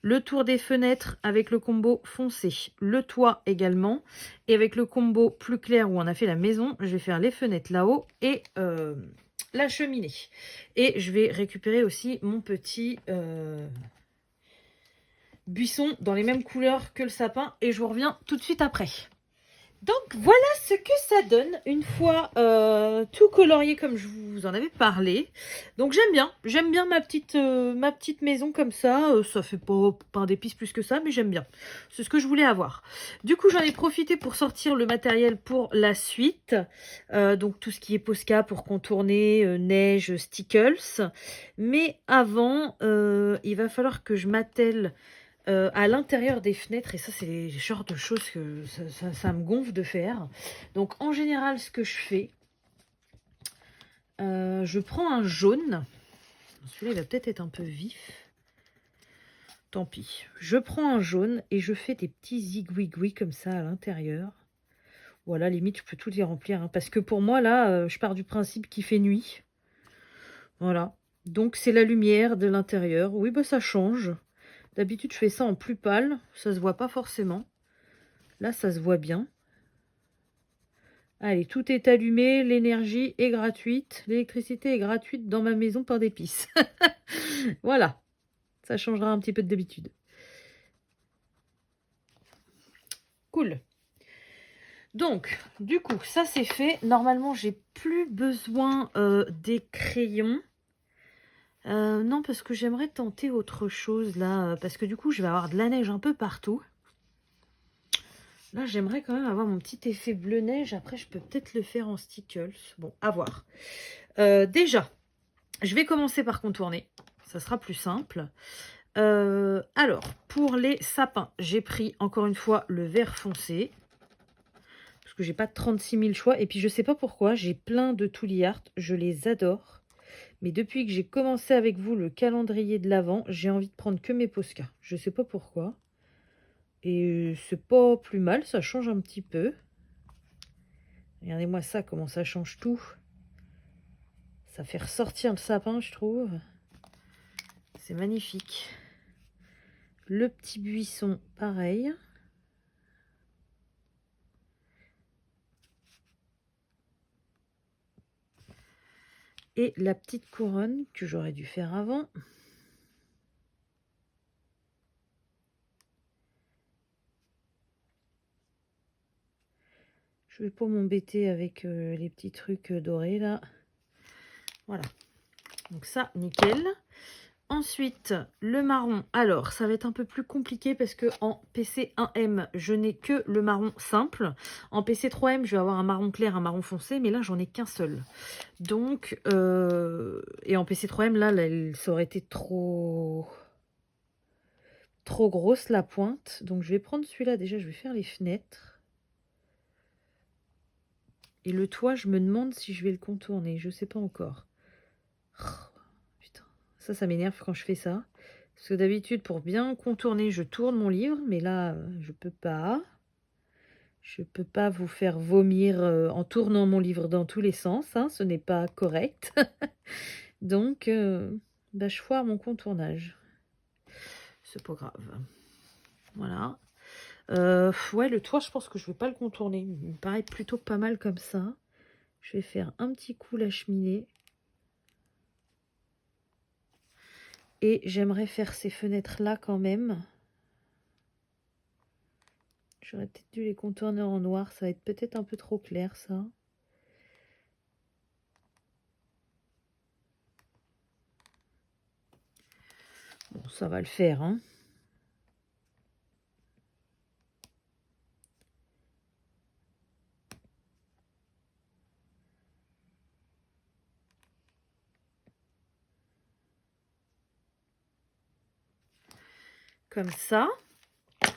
le tour des fenêtres avec le combo foncé, le toit également. Et avec le combo plus clair où on a fait la maison, je vais faire les fenêtres là-haut et la cheminée. Et je vais récupérer aussi mon petit buisson dans les mêmes couleurs que le sapin. Et je vous reviens tout de suite après. Donc voilà ce que ça donne une fois tout colorié comme je vous en avais parlé. Donc j'aime bien ma petite maison comme ça. Ça fait pas pain d'épices plus que ça, mais j'aime bien. C'est ce que je voulais avoir. Du coup j'en ai profité pour sortir le matériel pour la suite. Donc tout ce qui est Posca pour contourner, neige, stickles. Mais avant, il va falloir que je m'attelle à l'intérieur des fenêtres, et ça c'est les genres de choses que ça me gonfle de faire. Donc en général ce que je fais, je prends un jaune. Celui-là il va peut-être être un peu vif, tant pis. Je prends un jaune et je fais des petits zigouigouis comme ça à l'intérieur. Voilà, limite je peux tout les remplir, hein, parce que pour moi là je pars du principe qu'il fait nuit. Voilà, donc c'est la lumière de l'intérieur. Oui, bah ça change. D'habitude, je fais ça en plus pâle. Ça se voit pas forcément. Là, ça se voit bien. Allez, tout est allumé. L'énergie est gratuite. L'électricité est gratuite dans ma maison par d'épices. Voilà. Ça changera un petit peu de d'habitude. Cool. Donc, du coup, ça c'est fait. Normalement, j'ai plus besoin des crayons. Non, parce que j'aimerais tenter autre chose là. Parce que du coup, je vais avoir de la neige un peu partout. Là, j'aimerais quand même avoir mon petit effet bleu neige. Après, je peux peut-être le faire en stickles. Bon, à voir. Déjà, je vais commencer par contourner. Ça sera plus simple. Alors, pour les sapins, j'ai pris encore une fois le vert foncé. Parce que j'ai pas 36 000 choix. Et puis je sais pas pourquoi, j'ai plein de Tooly Art, je les adore. Mais depuis que j'ai commencé avec vous le calendrier de l'Avent, j'ai envie de prendre que mes Posca. Je sais pas pourquoi. Et c'est pas plus mal, ça change un petit peu. Regardez-moi ça, comment ça change tout. Ça fait ressortir le sapin, je trouve. C'est magnifique. Le petit buisson, pareil. Et la petite couronne que j'aurais dû faire avant. Je vais pas m'embêter avec les petits trucs dorés là. Voilà. Donc ça, nickel. Ensuite, le marron. Alors, ça va être un peu plus compliqué parce que en PC 1M, je n'ai que le marron simple. En PC 3M, je vais avoir un marron clair, un marron foncé, mais là, j'en ai qu'un seul. Donc, et en PC 3M, là, ça aurait été trop grosse la pointe. Donc, je vais prendre celui-là. Déjà, je vais faire les fenêtres. Et le toit, je me demande si je vais le contourner. Je sais pas encore. Oh, putain, ça m'énerve quand je fais ça. Parce que d'habitude, pour bien contourner, je tourne mon livre. Mais là, je peux pas. Je peux pas vous faire vomir en tournant mon livre dans tous les sens. Hein, ce n'est pas correct. Donc, bah, je foire mon contournage. C'est pas grave. Voilà. Ouais, le toit, je pense que je vais pas le contourner. Il me paraît plutôt pas mal comme ça. Je vais faire un petit coup la cheminée. Et j'aimerais faire ces fenêtres-là quand même. J'aurais peut-être dû les contourner en noir. Ça va être peut-être un peu trop clair, ça. Bon, ça va le faire, hein. Comme ça.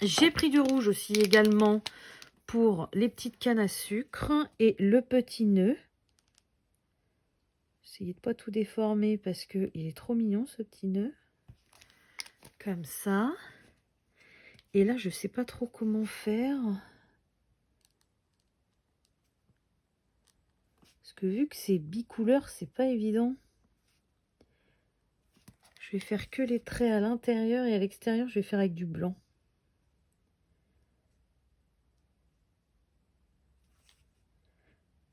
J'ai pris du rouge aussi également pour les petites cannes à sucre et le petit nœud. Essayez de pas tout déformer parce que il est trop mignon ce petit nœud. Comme ça. Et là, je sais pas trop comment faire. Parce que vu que c'est bicouleur, c'est pas évident. Je vais faire que les traits à l'intérieur et à l'extérieur, je vais faire avec du blanc.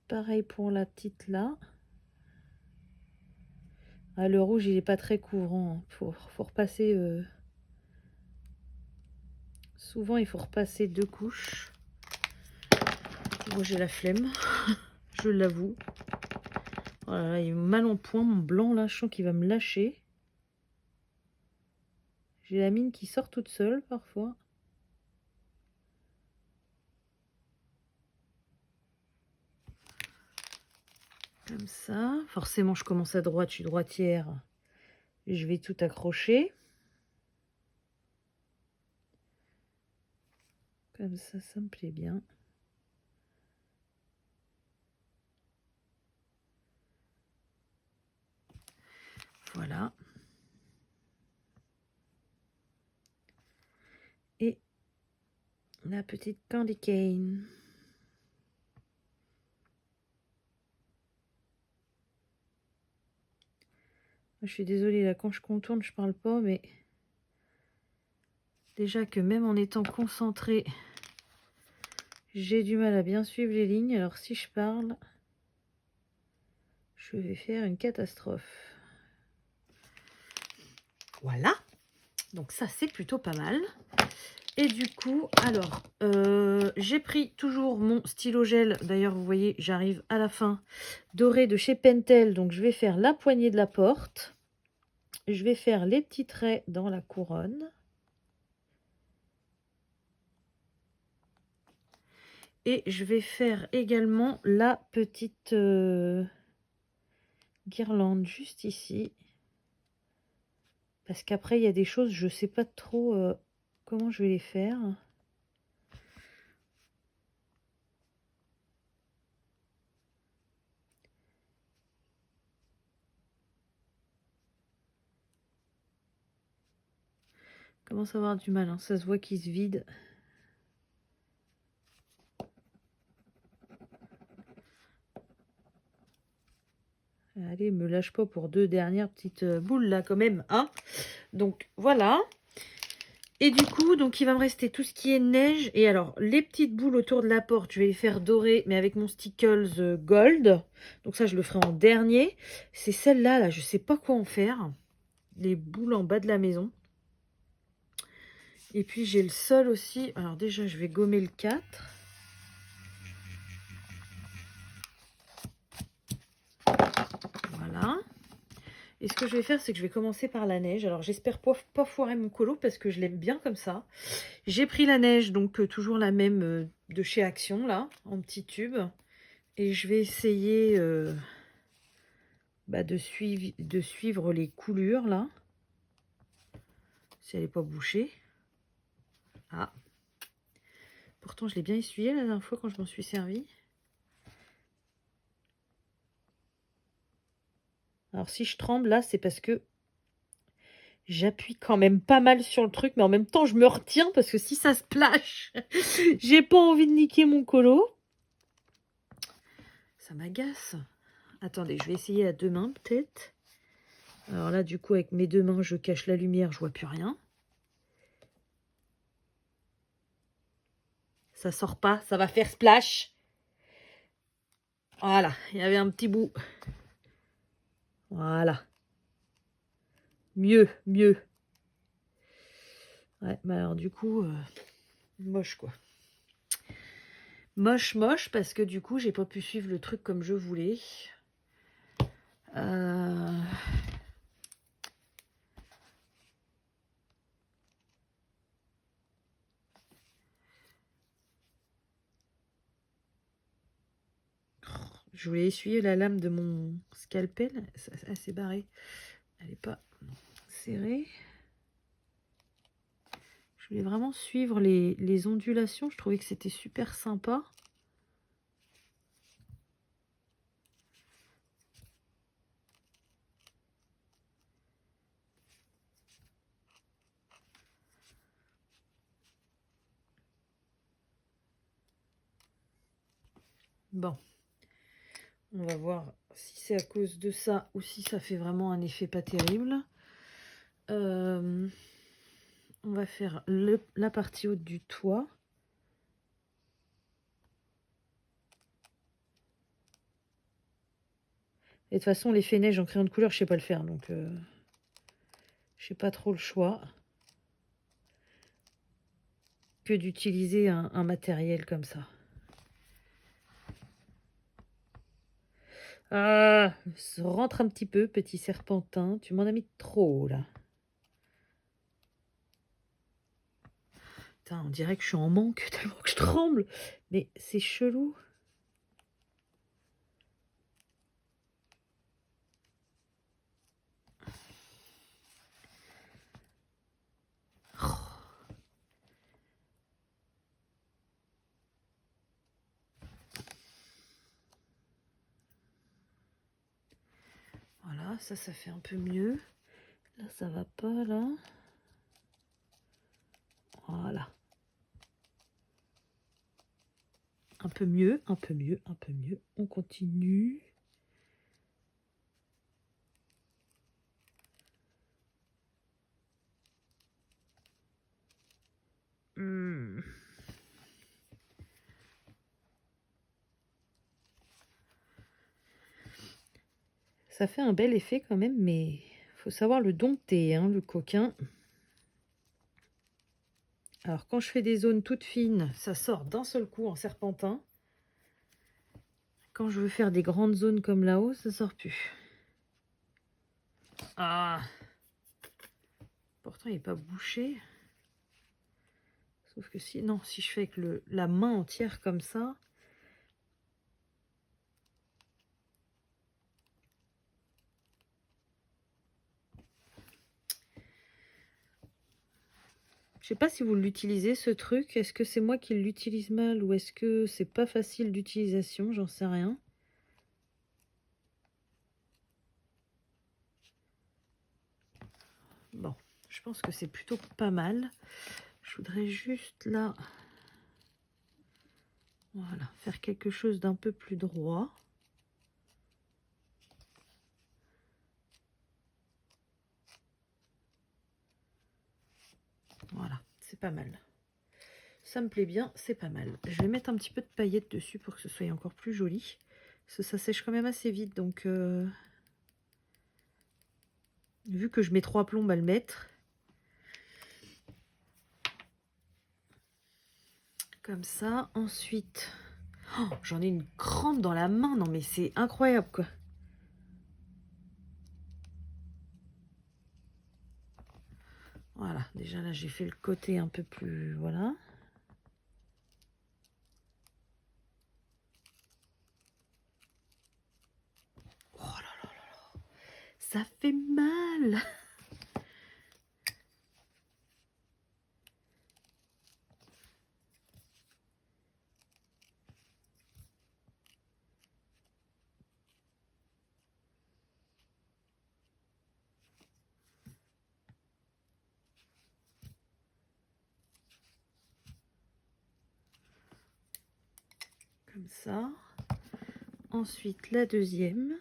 Pareil pour la petite là. Ah, le rouge, il n'est pas très couvrant. Faut repasser. Souvent, il faut repasser 2 couches. Moi, j'ai la flemme. Je l'avoue. Voilà, il est mal en point, mon blanc là. Je sens qu'il va me lâcher. J'ai la mine qui sort toute seule parfois. Comme ça. Forcément, je commence à droite, je suis droitière. Et je vais tout accrocher. Comme ça me plaît bien. Voilà. Et la petite candy cane. Je suis désolée, là, quand je contourne, je parle pas, mais déjà que même en étant concentrée, j'ai du mal à bien suivre les lignes. Alors, si je parle, je vais faire une catastrophe. Voilà. Donc ça, c'est plutôt pas mal. Et du coup, alors, j'ai pris toujours mon stylo gel. D'ailleurs, vous voyez, j'arrive à la fin. Doré de chez Pentel. Donc, je vais faire la poignée de la porte. Je vais faire les petits traits dans la couronne. Et je vais faire également la petite guirlande juste ici. Parce qu'après, il y a des choses, je ne sais pas trop comment je vais les faire. Commence à avoir du mal, hein. Ça se voit qu'il se vide. Allez, me lâche pas pour 2 dernières petites boules là quand même, hein. Donc voilà. Et du coup, donc il va me rester tout ce qui est neige. Et alors, les petites boules autour de la porte, je vais les faire dorer, mais avec mon Stickles Gold. Donc ça, je le ferai en dernier. C'est celle-là, là, je sais pas quoi en faire. Les boules en bas de la maison. Et puis j'ai le sol aussi. Alors déjà, je vais gommer le 4. Voilà. Et ce que je vais faire, c'est que je vais commencer par la neige. Alors j'espère pas foirer mon colo parce que je l'aime bien comme ça. J'ai pris la neige, donc toujours la même de chez Action, là, en petit tube. Et je vais essayer de suivre les coulures, là. Si elle n'est pas bouchée. Ah. Pourtant, je l'ai bien essuyé la dernière fois quand je m'en suis servi. Alors si je tremble, là, c'est parce que j'appuie quand même pas mal sur le truc, mais en même temps, je me retiens parce que si ça se splash, j'ai pas envie de niquer mon colo. Ça m'agace. Attendez, je vais essayer à 2 mains, peut-être. Alors là, du coup, avec mes 2 mains, je cache la lumière, je vois plus rien. Ça sort pas, ça va faire splash. Voilà, il y avait un petit bout. Voilà. Mieux, mieux. Ouais, mais alors du coup, moche quoi. Moche, moche, parce que du coup, j'ai pas pu suivre le truc comme je voulais. Je voulais essuyer la lame de mon scalpel. Ça s'est barré. Elle n'est pas serrée. Je voulais vraiment suivre les ondulations. Je trouvais que c'était super sympa. Bon. On va voir si c'est à cause de ça ou si ça fait vraiment un effet pas terrible. On va faire la partie haute du toit. Et de toute façon, l'effet neige en crayon de couleur, je sais pas le faire. Donc, je n'ai pas trop le choix que d'utiliser un matériel comme ça. Ah, rentre un petit peu, petit serpentin. Tu m'en as mis trop, là. Putain, on dirait que je suis en manque tellement que je tremble. Mais c'est chelou. Voilà, ça fait un peu mieux. Là, ça va pas, là. Voilà. Un peu mieux, un peu mieux, un peu mieux. On continue. Ça fait un bel effet quand même, mais faut savoir le dompter, hein, le coquin. Alors, quand je fais des zones toutes fines, ça sort d'un seul coup en serpentin. Quand je veux faire des grandes zones comme là-haut, ça sort plus. Ah! Pourtant, il n'est pas bouché. Sauf que si, non, si je fais avec la main entière comme ça... Je sais pas si vous l'utilisez, ce truc. Est-ce que c'est moi qui l'utilise mal ou est-ce que c'est pas facile d'utilisation? J'en sais rien. Bon, Je pense que c'est plutôt pas mal. Je voudrais juste là, voilà, faire quelque chose d'un peu plus droit. Voilà, c'est pas mal. Ça me plaît bien, c'est pas mal. Je vais mettre un petit peu de paillettes dessus pour que ce soit encore plus joli. Parce que ça sèche quand même assez vite, donc vu que je mets 3 plombes à le mettre. Comme ça, ensuite... Oh, j'en ai une crampe dans la main, non mais c'est incroyable quoi. Voilà, déjà là j'ai fait le côté un peu plus... Voilà. Oh là là là là, ça fait mal. Comme ça. Ensuite la deuxième.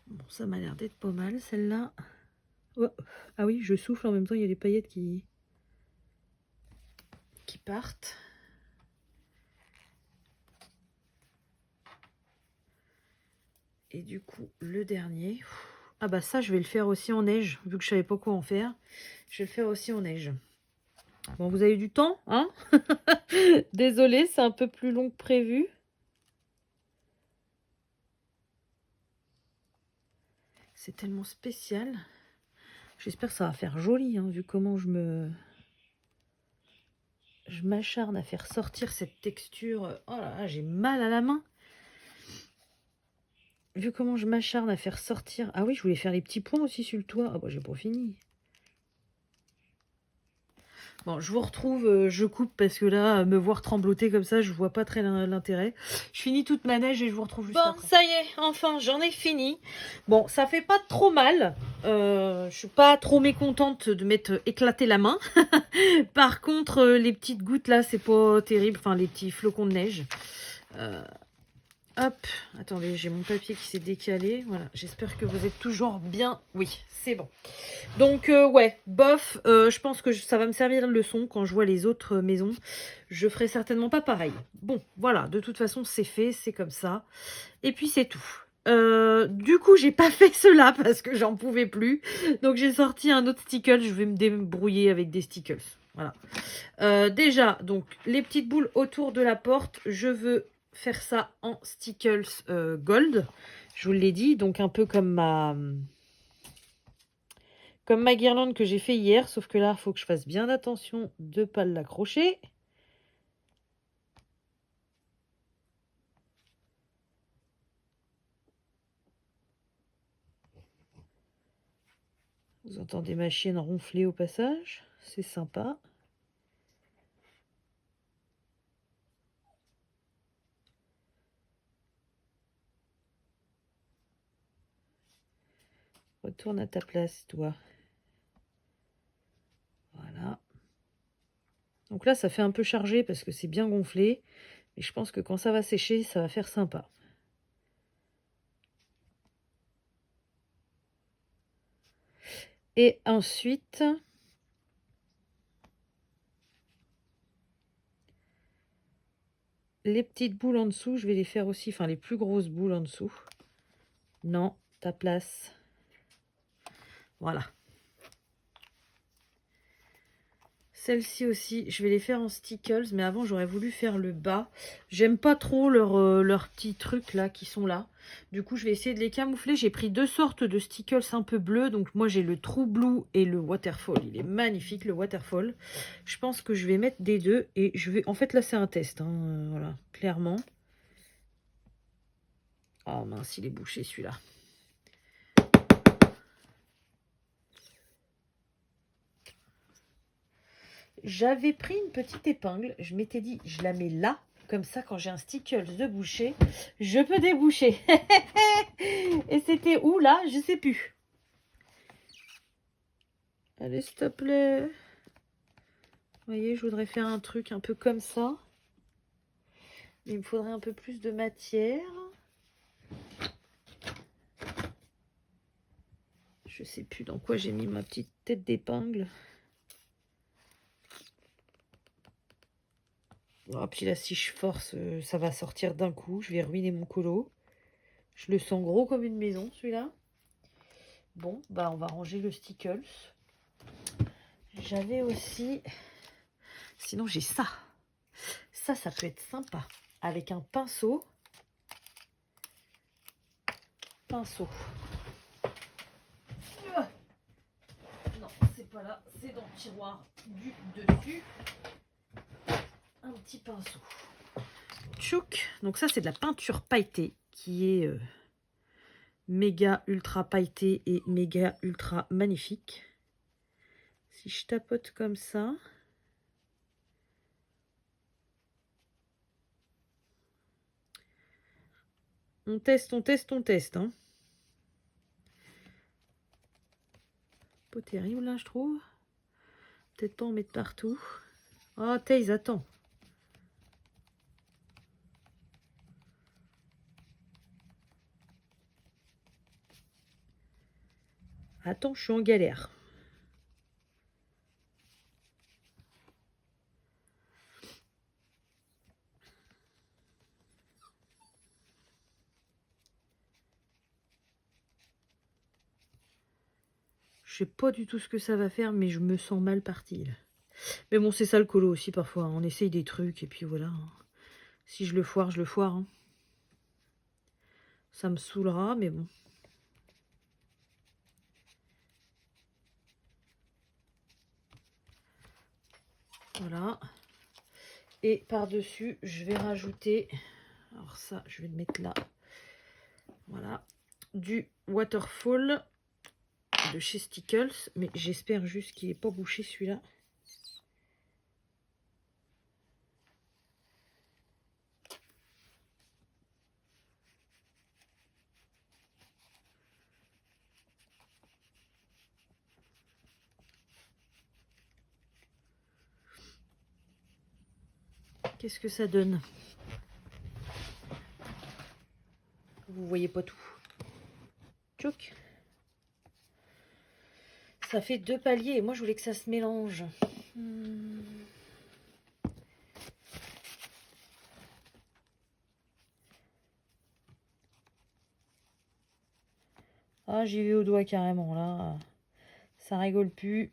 Bon, ça m'a l'air d'être pas mal celle-là. Oh. Ah oui, je souffle en même temps, il y a les paillettes qui partent. Et du coup, le dernier. Ah bah ça, je vais le faire aussi en neige, vu que je savais pas quoi en faire. Je vais le faire aussi en neige. Bon, vous avez du temps, hein? Désolée, c'est un peu plus long que prévu. C'est tellement spécial. J'espère que ça va faire joli, hein, vu comment je m'acharne à faire sortir cette texture. Oh là là, j'ai mal à la main. Vu comment je m'acharne à faire sortir... Ah oui, je voulais faire les petits points aussi sur le toit. Ah bah j'ai pas fini. Bon, je vous retrouve, je coupe parce que là, me voir trembloter comme ça, je vois pas très l'intérêt. Je finis toute ma neige et je vous retrouve juste après. Bon, ça y est, enfin, j'en ai fini. Bon, ça fait pas trop mal. Je suis pas trop mécontente de m'être éclaté la main. Par contre, les petites gouttes là, c'est pas terrible. Enfin, les petits flocons de neige. Hop, attendez, j'ai mon papier qui s'est décalé. Voilà, j'espère que vous êtes toujours bien. Oui, c'est bon. Donc, ouais, bof, je pense que ça va me servir de leçon quand je vois les autres maisons. Je ferai certainement pas pareil. Bon, voilà, de toute façon, c'est fait, c'est comme ça. Et puis, c'est tout. Du coup, j'ai pas fait cela parce que j'en pouvais plus. Donc, j'ai sorti un autre stickle. Je vais me débrouiller avec des stickles. Voilà. Déjà, donc, les petites boules autour de la porte, je veux faire ça en stickles gold. Je vous l'ai dit, donc un peu comme ma guirlande que j'ai fait hier, sauf que là, il faut que je fasse bien attention de ne pas l'accrocher. Vous entendez ma chienne ronfler au passage, c'est sympa. Retourne à ta place, toi. Voilà. Donc là, ça fait un peu chargé parce que c'est bien gonflé. Mais je pense que quand ça va sécher, ça va faire sympa. Et ensuite, les petites boules en dessous, je vais les faire aussi, enfin les plus grosses boules en dessous. Non, ta place. Voilà. Celles-ci aussi, je vais les faire en stickles, mais avant j'aurais voulu faire le bas. J'aime pas trop leurs petits trucs là qui sont là. Du coup, je vais essayer de les camoufler. J'ai pris deux sortes de stickles un peu bleus. Donc moi, j'ai le True Blue et le Waterfall. Il est magnifique, le Waterfall. Je pense que je vais mettre des deux et je vais... En fait, là, c'est un test, hein, voilà, clairement. Oh mince, il est bouché celui-là. J'avais pris une petite épingle. Je m'étais dit, je la mets là. Comme ça, quand j'ai un stickles de boucher, je peux déboucher. Et c'était où là? Je sais plus. Allez, s'il te plaît. Vous voyez, je voudrais faire un truc un peu comme ça. Il me faudrait un peu plus de matière. Je sais plus dans quoi j'ai mis ma petite tête d'épingle. Oh, puis là, si je force, ça va sortir d'un coup. Je vais ruiner mon colo. Je le sens gros comme une maison, celui-là. Bon, bah on va ranger le stickles. J'avais aussi... Sinon, j'ai ça. Ça peut être sympa. Avec un pinceau. Pinceau. Non, c'est pas là. C'est dans le tiroir du dessus. Un petit pinceau. Tchouk. Donc ça, c'est de la peinture pailletée qui est méga ultra pailletée et méga ultra magnifique. Si je tapote comme ça... On teste, on teste, on teste. Hein. Pas terrible, là, je trouve. Peut-être pas en mettre partout. Oh, Taze, attends. Attends, je suis en galère. Je sais pas du tout ce que ça va faire, mais je me sens mal partie. Là. Mais bon, c'est ça le colo aussi parfois. On essaye des trucs et puis voilà. Si je le foire, je le foire. Hein. Ça me saoulera, mais bon. Voilà. Et par-dessus, je vais rajouter... Alors ça, je vais le mettre là. Voilà. Du Waterfall de chez Stickles. Mais j'espère juste qu'il n'est pas bouché celui-là. Qu'est-ce que ça donne? Vous voyez pas tout. Tchouk. Ça fait 2 paliers et moi je voulais que ça se mélange. Ah, j'y vais au doigt carrément là. Ça rigole plus.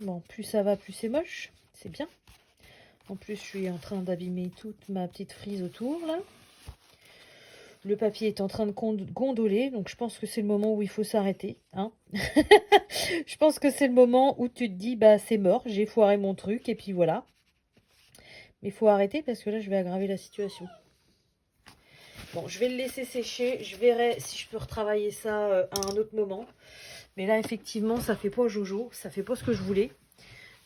Bon, plus ça va, plus c'est moche. C'est bien. En plus, je suis en train d'abîmer toute ma petite frise autour, là. Le papier est en train de gondoler, donc je pense que c'est le moment où il faut s'arrêter. Hein. Je pense que c'est le moment où tu te dis, bah c'est mort, j'ai foiré mon truc, et puis voilà. Mais il faut arrêter parce que là, je vais aggraver la situation. Bon, je vais le laisser sécher. Je verrai si je peux retravailler ça à un autre moment. Mais là, effectivement, ça fait pas jojo. Ça fait pas ce que je voulais.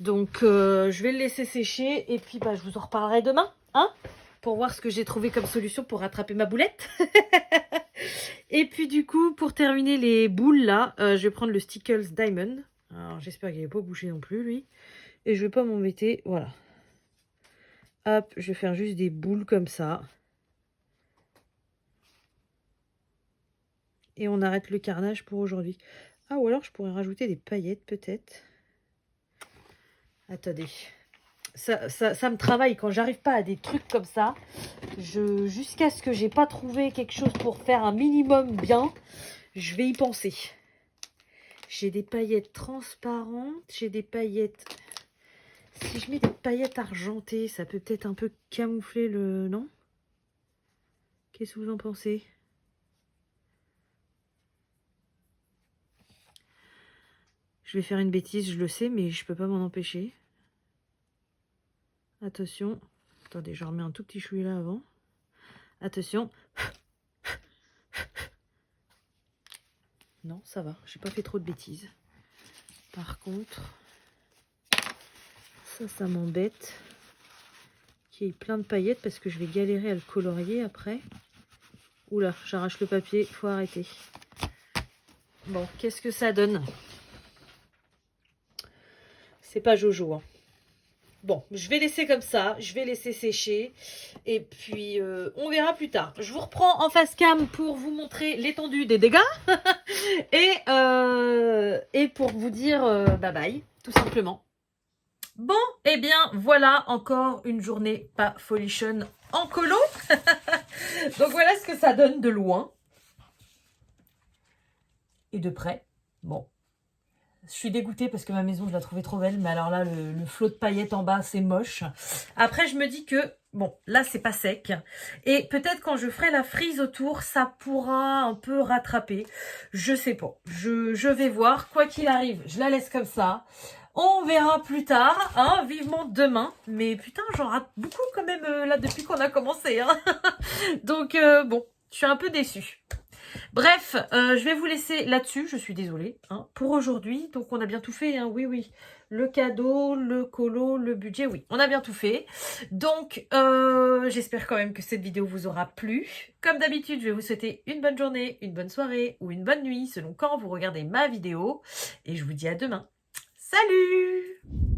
Donc, je vais le laisser sécher. Et puis, bah, je vous en reparlerai demain. Hein, pour voir ce que j'ai trouvé comme solution pour rattraper ma boulette. Et puis, du coup, pour terminer les boules, là, je vais prendre le Stickles Diamond. Alors, j'espère qu'il n'est pas bouché non plus, lui. Et je vais pas m'embêter. Voilà. Hop, je vais faire juste des boules comme ça. Et on arrête le carnage pour aujourd'hui. Ah, ou alors je pourrais rajouter des paillettes peut-être. Attendez. Ça me travaille quand j'arrive pas à des trucs comme ça. Jusqu'à ce que j'ai pas trouvé quelque chose pour faire un minimum bien, je vais y penser. J'ai des paillettes transparentes. J'ai des paillettes... Si je mets des paillettes argentées, ça peut peut-être un peu camoufler le... Non? Qu'est-ce que vous en pensez? Je vais faire une bêtise, je le sais, mais je peux pas m'en empêcher. Attention. Attendez, je remets un tout petit chouïa là avant. Attention. Non, ça va. J'ai pas fait trop de bêtises. Par contre, ça m'embête. Qu'il y ait plein de paillettes parce que je vais galérer à le colorier après. Oula, j'arrache le papier. Faut arrêter. Bon, qu'est-ce que ça donne? C'est pas Jojo, hein. Bon, je vais laisser comme ça, je vais laisser sécher et puis on verra plus tard. Je vous reprends en face cam pour vous montrer l'étendue des dégâts et pour vous dire bye bye, tout simplement. Bon, eh bien voilà encore une journée pas folichonne en colo. Donc voilà ce que ça donne de loin et de près. Bon. Je suis dégoûtée parce que ma maison, je la trouvais trop belle. Mais alors là, le flot de paillettes en bas, c'est moche. Après, je me dis que, bon, là, c'est pas sec. Et peut-être quand je ferai la frise autour, ça pourra un peu rattraper. Je sais pas. Je vais voir. Quoi qu'il arrive, je la laisse comme ça. On verra plus tard, hein, vivement demain. Mais putain, j'en rate beaucoup quand même là depuis qu'on a commencé. Hein. Donc, bon, je suis un peu déçue. Bref, je vais vous laisser là-dessus, je suis désolée, hein, pour aujourd'hui. Donc on a bien tout fait, hein, oui, oui. Le cadeau, le colo, le budget, oui, on a bien tout fait. Donc j'espère quand même que cette vidéo vous aura plu. Comme d'habitude, je vais vous souhaiter une bonne journée, une bonne soirée ou une bonne nuit, selon quand vous regardez ma vidéo. Et je vous dis à demain. Salut!